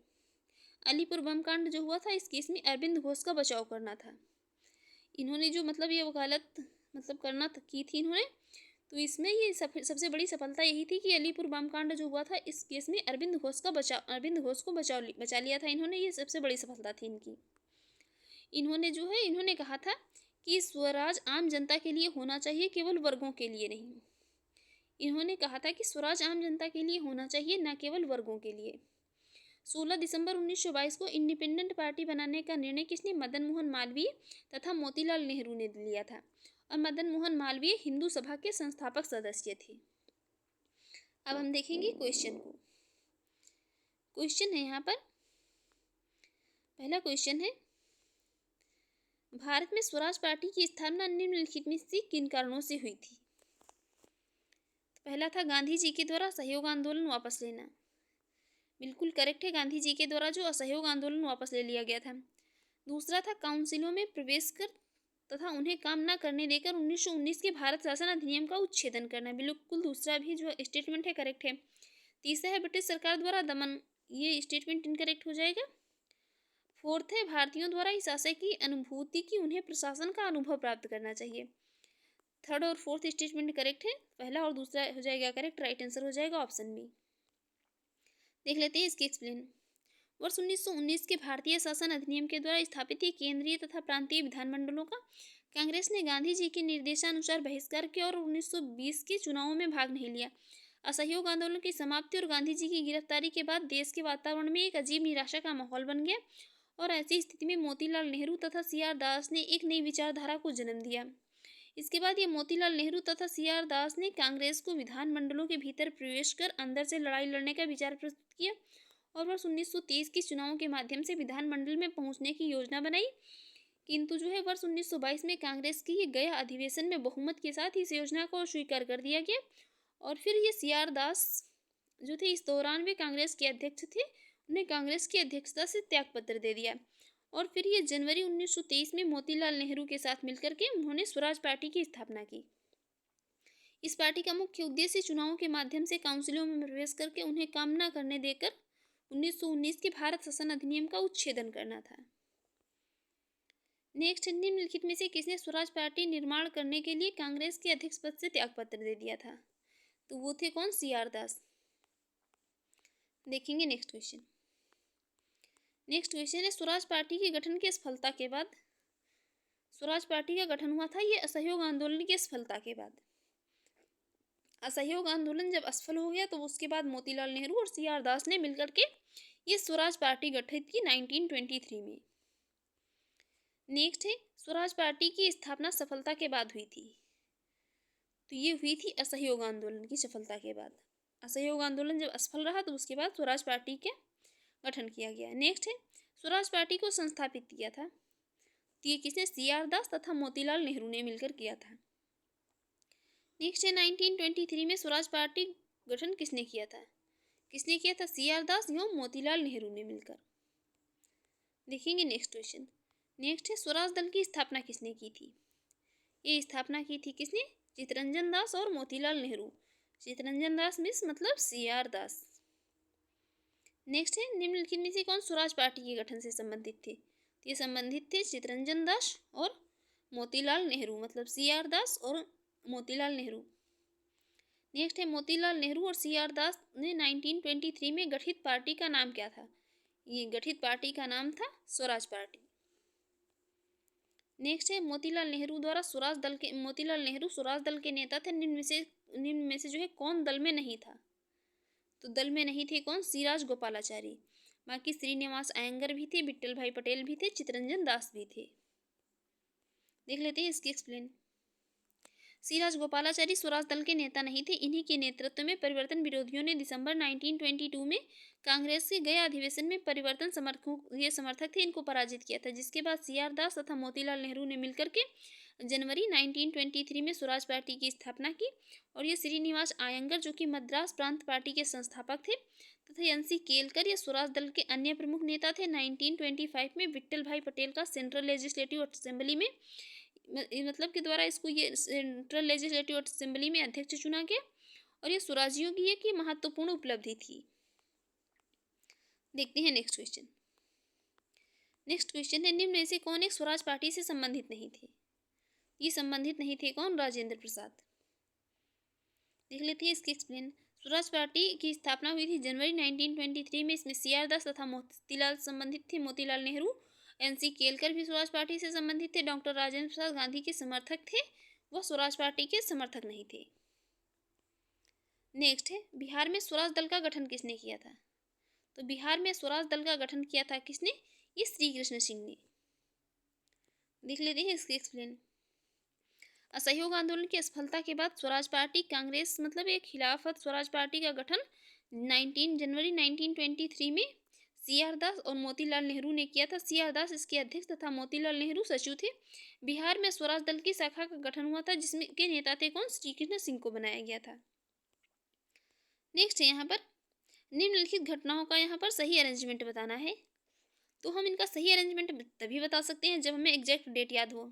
अलीपुर बम कांड जो हुआ था, इस केस में अरविंद घोष का बचाव करना था। इन्होंने जो ये वकालत की थी इन्होंने, तो इसमें ये सबसे बड़ी सफलता यही थी कि अलीपुर बम कांड जो हुआ था इस केस में अरविंद घोष को बचा लिया था इन्होंने। ये सबसे बड़ी सफलता थी इनकी। इन्होंने कहा था कि स्वराज आम जनता के लिए होना चाहिए, केवल वर्गों के लिए नहीं। इन्होंने कहा था कि स्वराज आम जनता के लिए होना चाहिए, न केवल वर्गों के लिए। 16 दिसंबर 1922 को इंडिपेंडेंट पार्टी बनाने का निर्णय किसने, मदन मोहन मालवीय तथा मोतीलाल नेहरू ने लिया था और मदन मोहन मालवीय हिंदू सभा के संस्थापक सदस्य थे। अब हम देखेंगे क्वेश्चन को। क्वेश्चन है यहाँ पर, पहला क्वेश्चन है, भारत में स्वराज पार्टी की स्थापना निम्नलिखित में से किन कारणों से हुई थी। तो पहला था गांधी जी के द्वारा असहयोग आंदोलन वापस लेना, बिल्कुल करेक्ट है, गांधी जी के द्वारा जो असहयोग आंदोलन वापस ले लिया गया था। दूसरा था काउंसिलों में प्रवेश कर तथा उन्हें काम न करने देकर 1919 के भारत शासन अधिनियम का उच्छेदन करना, बिल्कुल दूसरा भी जो स्टेटमेंट है करेक्ट है। तीसरा है ब्रिटिश सरकार द्वारा दमन, ये स्टेटमेंट इनकरेक्ट हो जाएगा। फोर्थ है भारतीयों द्वारा इस आशय की अनुभूति कि उन्हें प्रशासन का अनुभव प्राप्त करना चाहिए। थर्ड और फोर्थ स्टेटमेंट करेक्ट है, पहला और दूसरा हो जाएगा करेक्ट, राइट आंसर हो जाएगा ऑप्शन बी। देख लेते हैं इसके एक्सप्लेन। वर्ष 1919 के भारतीय शासन अधिनियम के द्वारा स्थापित केंद्रीय तथा प्रांतीय विधानमंडलों का कांग्रेस ने गांधी जी के निर्देशानुसार बहिष्कार किया और 1920 के चुनावों में भाग नहीं लिया। असहयोग आंदोलन की समाप्ति और गांधी जी की गिरफ्तारी के बाद देश के वातावरण में एक अजीब निराशा का माहौल बन गया और ऐसी स्थिति में मोतीलाल नेहरू तथा CR दास ने एक नई विचारधारा को जन्म दिया। इसके बाद ये मोतीलाल नेहरू तथा CR दास ने कांग्रेस को विधानमंडलों के भीतर प्रवेश कर अंदर से लड़ाई लड़ने का विचार प्रस्तुत किया और वर्ष 1923 के चुनावों के माध्यम से विधानमंडल में पहुंचने की योजना बनाई। किंतु जो है वर्ष 1922 में कांग्रेस की गया अधिवेशन में बहुमत के साथ इस योजना को स्वीकार कर दिया गया और फिर ये CR दास जो थे इस दौरान वे कांग्रेस के अध्यक्ष थे, उन्हें कांग्रेस की अध्यक्षता से त्यागपत्र दे दिया और फिर ये जनवरी 1923 में मोतीलाल नेहरू के साथ मिलकर के उन्होंने स्वराज पार्टी की स्थापना की। इस पार्टी का मुख्य उद्देश्य चुनावों के माध्यम से काउंसिलों में प्रवेश करके उन्हें काम न करने देकर 1919 के भारत शासन अधिनियम का उच्छेदन करना था। नेक्स्ट, निम्नलिखित में से किसने स्वराज पार्टी निर्माण करने के लिए कांग्रेस के अध्यक्ष पद से त्यागपत्र दे दिया था। तो वो थे कौन, CR दास। देखेंगे नेक्स्ट क्वेश्चन। नेक्स्ट क्वेश्चन है स्वराज पार्टी के गठन की सफलता के बाद, स्वराज पार्टी का गठन हुआ था ये असहयोग आंदोलन की सफलता के बाद। असहयोग आंदोलन जब असफल हो गया तो उसके बाद मोतीलाल नेहरू और CR दास ने मिलकर के ये स्वराज पार्टी गठित की 1923 में। नेक्स्ट है स्वराज पार्टी की स्थापना सफलता के बाद हुई थी, तो ये हुई थी असहयोग आंदोलन की सफलता के बाद। असहयोग आंदोलन जब असफल रहा तो उसके बाद स्वराज पार्टी का गठन किया गया। नेक्स्ट है स्वराज पार्टी को संस्थापित किया था, तो ये किसने, CR दास तथा मोतीलाल नेहरू ने मिलकर किया था। नेक्स्ट है 1923 में स्वराज पार्टी गठन किसने किया था, किसने किया था, CR दास एवं मोतीलाल नेहरू ने मिलकर। देखेंगे नेक्स्ट क्वेश्चन। नेक्स्ट है स्वराज दल की स्थापना किसने की थी, ये स्थापना की थी किसने, चित्तरंजन दास और मोतीलाल नेहरू। चित्तरंजन दास मिस मतलब CR दास। नेक्स्ट है निम्नलिखित में से कौन स्वराज पार्टी के गठन से संबंधित थे, तो ये संबंधित थे चित्तरंजन दास और मोतीलाल नेहरू, मतलब CR दास और मोतीलाल नेहरू। नेक्स्ट है मोतीलाल नेहरू और CR दास ने 1923 में गठित पार्टी का नाम क्या था, ये गठित पार्टी का नाम था स्वराज पार्टी। नेक्स्ट है मोतीलाल नेहरू स्वराज दल के नेता थे, निम्न में से जो है कौन दल में नहीं था, तो दल में नहीं थे कौन, सी राजगोपालाचारी। बाकी श्रीनिवास अयंगर भी थे, विट्ठल भाई पटेल भी थे, चित्तरंजन दास भी थे। देख लेते हैं इसकी एक्सप्लेन। सी राजगोपालाचारी स्वराज दल के नेता नहीं थे, इन्हीं के नेतृत्व में परिवर्तन विरोधियों ने दिसंबर 1922 में कांग्रेस के गए अधिवेशन में परिवर्तन समर्थक थे इनको पराजित किया था, जिसके बाद CR दास तथा मोतीलाल नेहरू ने मिलकर के जनवरी 1923 में स्वराज पार्टी की स्थापना की। और ये श्रीनिवास अयंगर जो कि मद्रास प्रांत पार्टी के संस्थापक थे तथा NC केलकर ये स्वराज दल के अन्य प्रमुख नेता थे। 1925 में विट्ठल भाई पटेल का सेंट्रल लेजिस्लेटिव असेंबली में मतलब के द्वारा इसको ये सेंट्रल लेजिस्लेटिव असेंबली में अध्यक्ष चुना गया और ये स्वराजियों की एक महत्वपूर्ण उपलब्धि थी। देखते हैं नेक्स्ट क्वेश्चन। नेक्स्ट क्वेश्चन है निम्न में से कौन एक स्वराज पार्टी से संबंधित नहीं थे, ये संबंधित नहीं थे कौन, राजेंद्र प्रसाद। देख लेते हैं इसकी एक्सप्लेन। स्वराज पार्टी की स्थापना हुई थी जनवरी 1923 में, इसमें CR दास तथा मोतीलाल संबंधित थे, मोतीलाल नेहरू। NC केलकर भी स्वराज पार्टी से संबंधित थे। डॉक्टर राजेंद्र प्रसाद गांधी के समर्थक थे, वह स्वराज पार्टी के समर्थक नहीं थे। नेक्स्ट है बिहार में स्वराज दल का गठन किसने किया था, तो बिहार में स्वराज दल का गठन किया था किसने, ये श्री कृष्ण सिंह ने। देख लेते हैं इसकी एक्सप्लेन। असहयोग आंदोलन की असफलता के बाद स्वराज पार्टी कांग्रेस मतलब एक खिलाफत स्वराज पार्टी का गठन 19 जनवरी 1923 में CR दास और मोतीलाल नेहरू ने किया था। CR दास इसके अध्यक्ष तथा मोतीलाल नेहरू सचिव थे। बिहार में स्वराज दल की शाखा का गठन हुआ था जिसमें के नेता थे कौन, श्री कृष्ण सिंह को बनाया गया था। नेक्स्ट है यहाँ पर निम्नलिखित घटनाओं का यहाँ पर सही अरेंजमेंट बताना है। तो हम इनका सही अरेंजमेंट तभी बता सकते हैं जब हमें एग्जैक्ट डेट याद हो।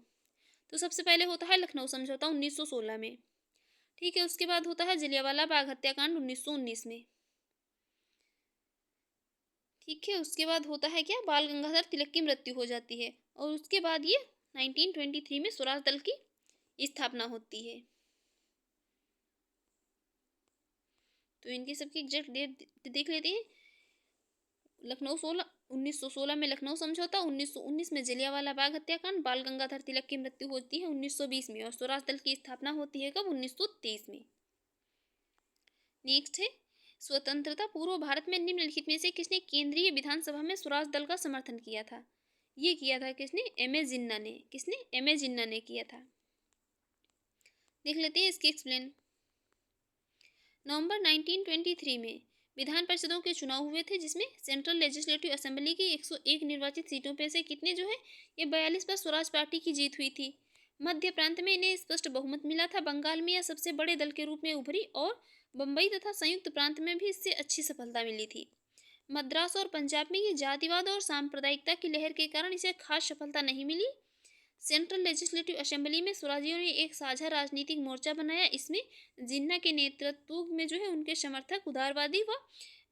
तो सबसे पहले होता है लखनऊ समझौता 1916 में, ठीक है। उसके बाद होता है जलियांवाला बाग हत्याकांड 1919 में, ठीक है। उसके बाद होता है क्या, बाल गंगाधर तिलक की मृत्यु हो जाती है। और उसके बाद ये 1923 में स्वराज दल की स्थापना होती है। तो इनकी सबकी एग्जैक्ट डेट देख लेते हैं। लखनऊ 1916 में लखनऊ समझौता, 1919 में जलियांवाला बाग हत्याकांड, बाल गंगाधर तिलक की मृत्यु होती है 1920 में और स्वराज दल की स्थापना होती है कब, 1923 में। नेक्स्ट है स्वतंत्रता पूर्व भारत में निम्नलिखित में से किसने केंद्रीय विधानसभा में स्वराज दल का समर्थन किया था, ये किया था किसने, M.A. जिन्ना ने। किसने, M.A. जिन्ना ने किया था। देख लेते हैं इसकी एक्सप्लेन। नवंबर 1923 में विधान परिषदों के चुनाव हुए थे जिसमें सेंट्रल लेजिस्लेटिव असेंबली की 101 निर्वाचित सीटों पे से कितने जो है ये 42 पर स्वराज पार्टी की जीत हुई थी। मध्य प्रांत में इन्हें स्पष्ट बहुमत मिला था। बंगाल में यह सबसे बड़े दल के रूप में उभरी और बम्बई तथा संयुक्त प्रांत में भी इससे अच्छी सफलता मिली थी। मद्रास और पंजाब में ये जातिवाद और सांप्रदायिकता की लहर के कारण इसे खास सफलता नहीं मिली। सेंट्रल लेजिस्लेटिव असेंबली में स्वराजियों ने एक साझा राजनीतिक मोर्चा बनाया। इसमें जिन्ना के नेतृत्व में जो है उनके समर्थक उदारवादी व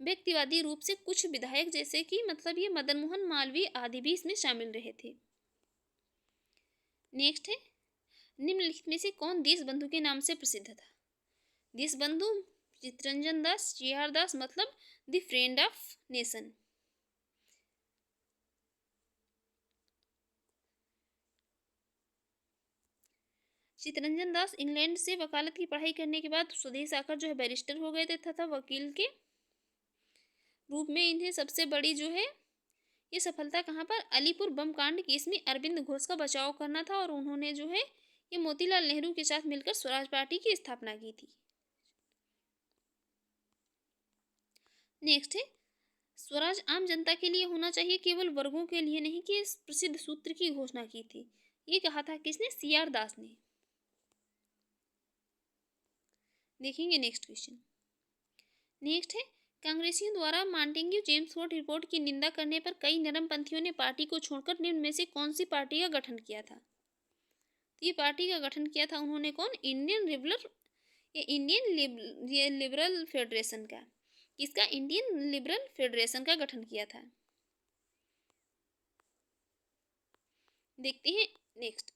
व्यक्तिवादी रूप से कुछ विधायक जैसे कि मतलब ये मदन मोहन मालवीय आदि भी इसमें शामिल रहे थे। नेक्स्ट है निम्नलिखित में से कौन देशबंधु के नाम से प्रसिद्ध था। देशबंधु चित्तरंजन दास, CR दास मतलब the friend of nation. Chittaranjan Das England से वकालत की पढ़ाई करने के बाद स्वदेश आकर जो है बैरिस्टर हो गए थे तथा वकील के रूप में इन्हें सबसे बड़ी जो है ये सफलता कहाँ पर, अलीपुर बम कांड केस में अरविंद घोष का बचाव करना था और उन्होंने जो है ये मोतीलाल नेहरू के साथ मिलकर स्वराज पार्टी की स्थापना की थी। नेक्स्ट है स्वराज आम जनता के लिए होना चाहिए, केवल वर्गों के लिए नहीं, कि इस प्रसिद्ध सूत्र की घोषणा की थी। ये कहा था किसने? CR दास ने। देखेंगे नेक्स्ट क्वेश्चन। नेक्स्ट है कांग्रेसियों द्वारा मॉन्टेग्यू चेम्सफोर्ड रिपोर्ट की निंदा करने पर कई नरमपंथियों ने पार्टी को छोड़कर निम्न में से कौन सी पार्टी का गठन किया था? तो ये पार्टी का गठन किया था उन्होंने कौन? इंडियन लिबरल फेडरेशन का। किसका? इंडियन लिबरल फेडरेशन का गठन किया था। देखते हैं नेक्स्ट।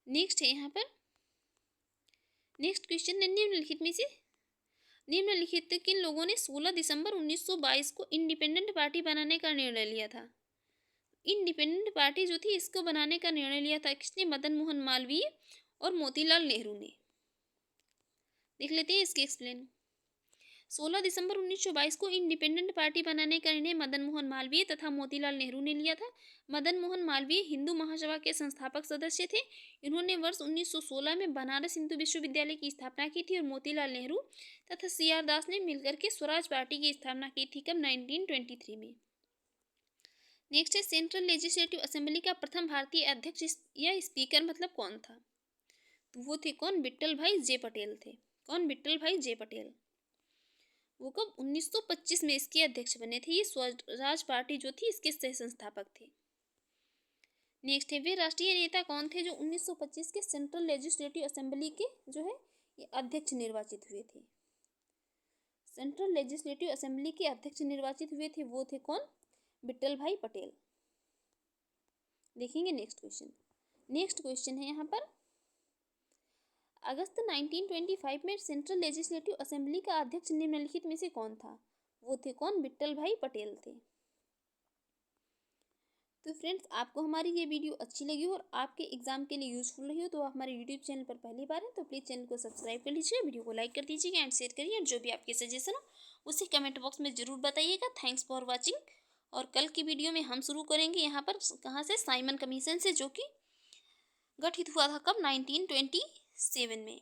नेक्स्ट है यहाँ पर नेक्स्ट क्वेश्चन है निम्नलिखित किन लोगों ने 16 दिसंबर 1922 को इंडिपेंडेंट पार्टी बनाने का निर्णय लिया था? इंडिपेंडेंट पार्टी जो थी इसको बनाने का निर्णय लिया था किसने? मदन मोहन मालवीय और मोतीलाल नेहरू ने। देख लेते हैं इसके एक्सप्लेन। 16 दिसंबर 1922 को इंडिपेंडेंट पार्टी बनाने का निर्णय मदन मोहन मालवीय तथा मोतीलाल नेहरू ने लिया था। मदन मोहन मालवीय हिंदू महासभा के संस्थापक सदस्य थे। इन्होंने वर्ष 1916 में बनारस हिंदू विश्वविद्यालय की स्थापना की थी और मोतीलाल नेहरू तथा CR दास ने मिलकर के स्वराज पार्टी की स्थापना की थी। कब? 1923 में। नेक्स्ट है सेंट्रल लेजिस्लेटिव असेंबली का प्रथम भारतीय अध्यक्ष या स्पीकर मतलब कौन था? तो वो थे कौन? विट्ठल भाई जे पटेल थे। कौन? विट्ठल भाई जे पटेल। वो कब? 1925 में इसके अध्यक्ष बने थे। ये स्वराज पार्टी जो थी इसके सह संस्थापक थे। नेक्स्ट है वे राष्ट्रीय नेता कौन थे जो 1925 के सेंट्रल लेजिस्लेटिव असेंबली के जो है ये अध्यक्ष निर्वाचित हुए थे? सेंट्रल लेजिस्लेटिव असेंबली के अध्यक्ष निर्वाचित हुए थे वो थे कौन? विट्ठल भाई पटेल। देखेंगे नेक्स्ट क्वेश्चन। नेक्स्ट क्वेश्चन है यहाँ पर अगस्त 1925 में सेंट्रल लेजिस्लेटिव असेंबली का अध्यक्ष निम्नलिखित में से कौन था? वो थे कौन? विट्ठल भाई पटेल थे। तो फ्रेंड्स आपको हमारी ये वीडियो अच्छी लगी हो और आपके एग्जाम के लिए यूजफुल रही हो तो आप हमारे यूट्यूब चैनल पर पहली बार हैं तो प्लीज़ चैनल को सब्सक्राइब कर लीजिए, वीडियो को लाइक कर दीजिएगा एंड शेयर करिए और जो भी आपके सजेशन हो उसे कमेंट बॉक्स में ज़रूर बताइएगा। Thanks for watching. और कल की वीडियो में हम शुरू करेंगे यहाँ पर कहाँ से? साइमन कमीशन से, जो कि गठित हुआ था कब? 1927 में।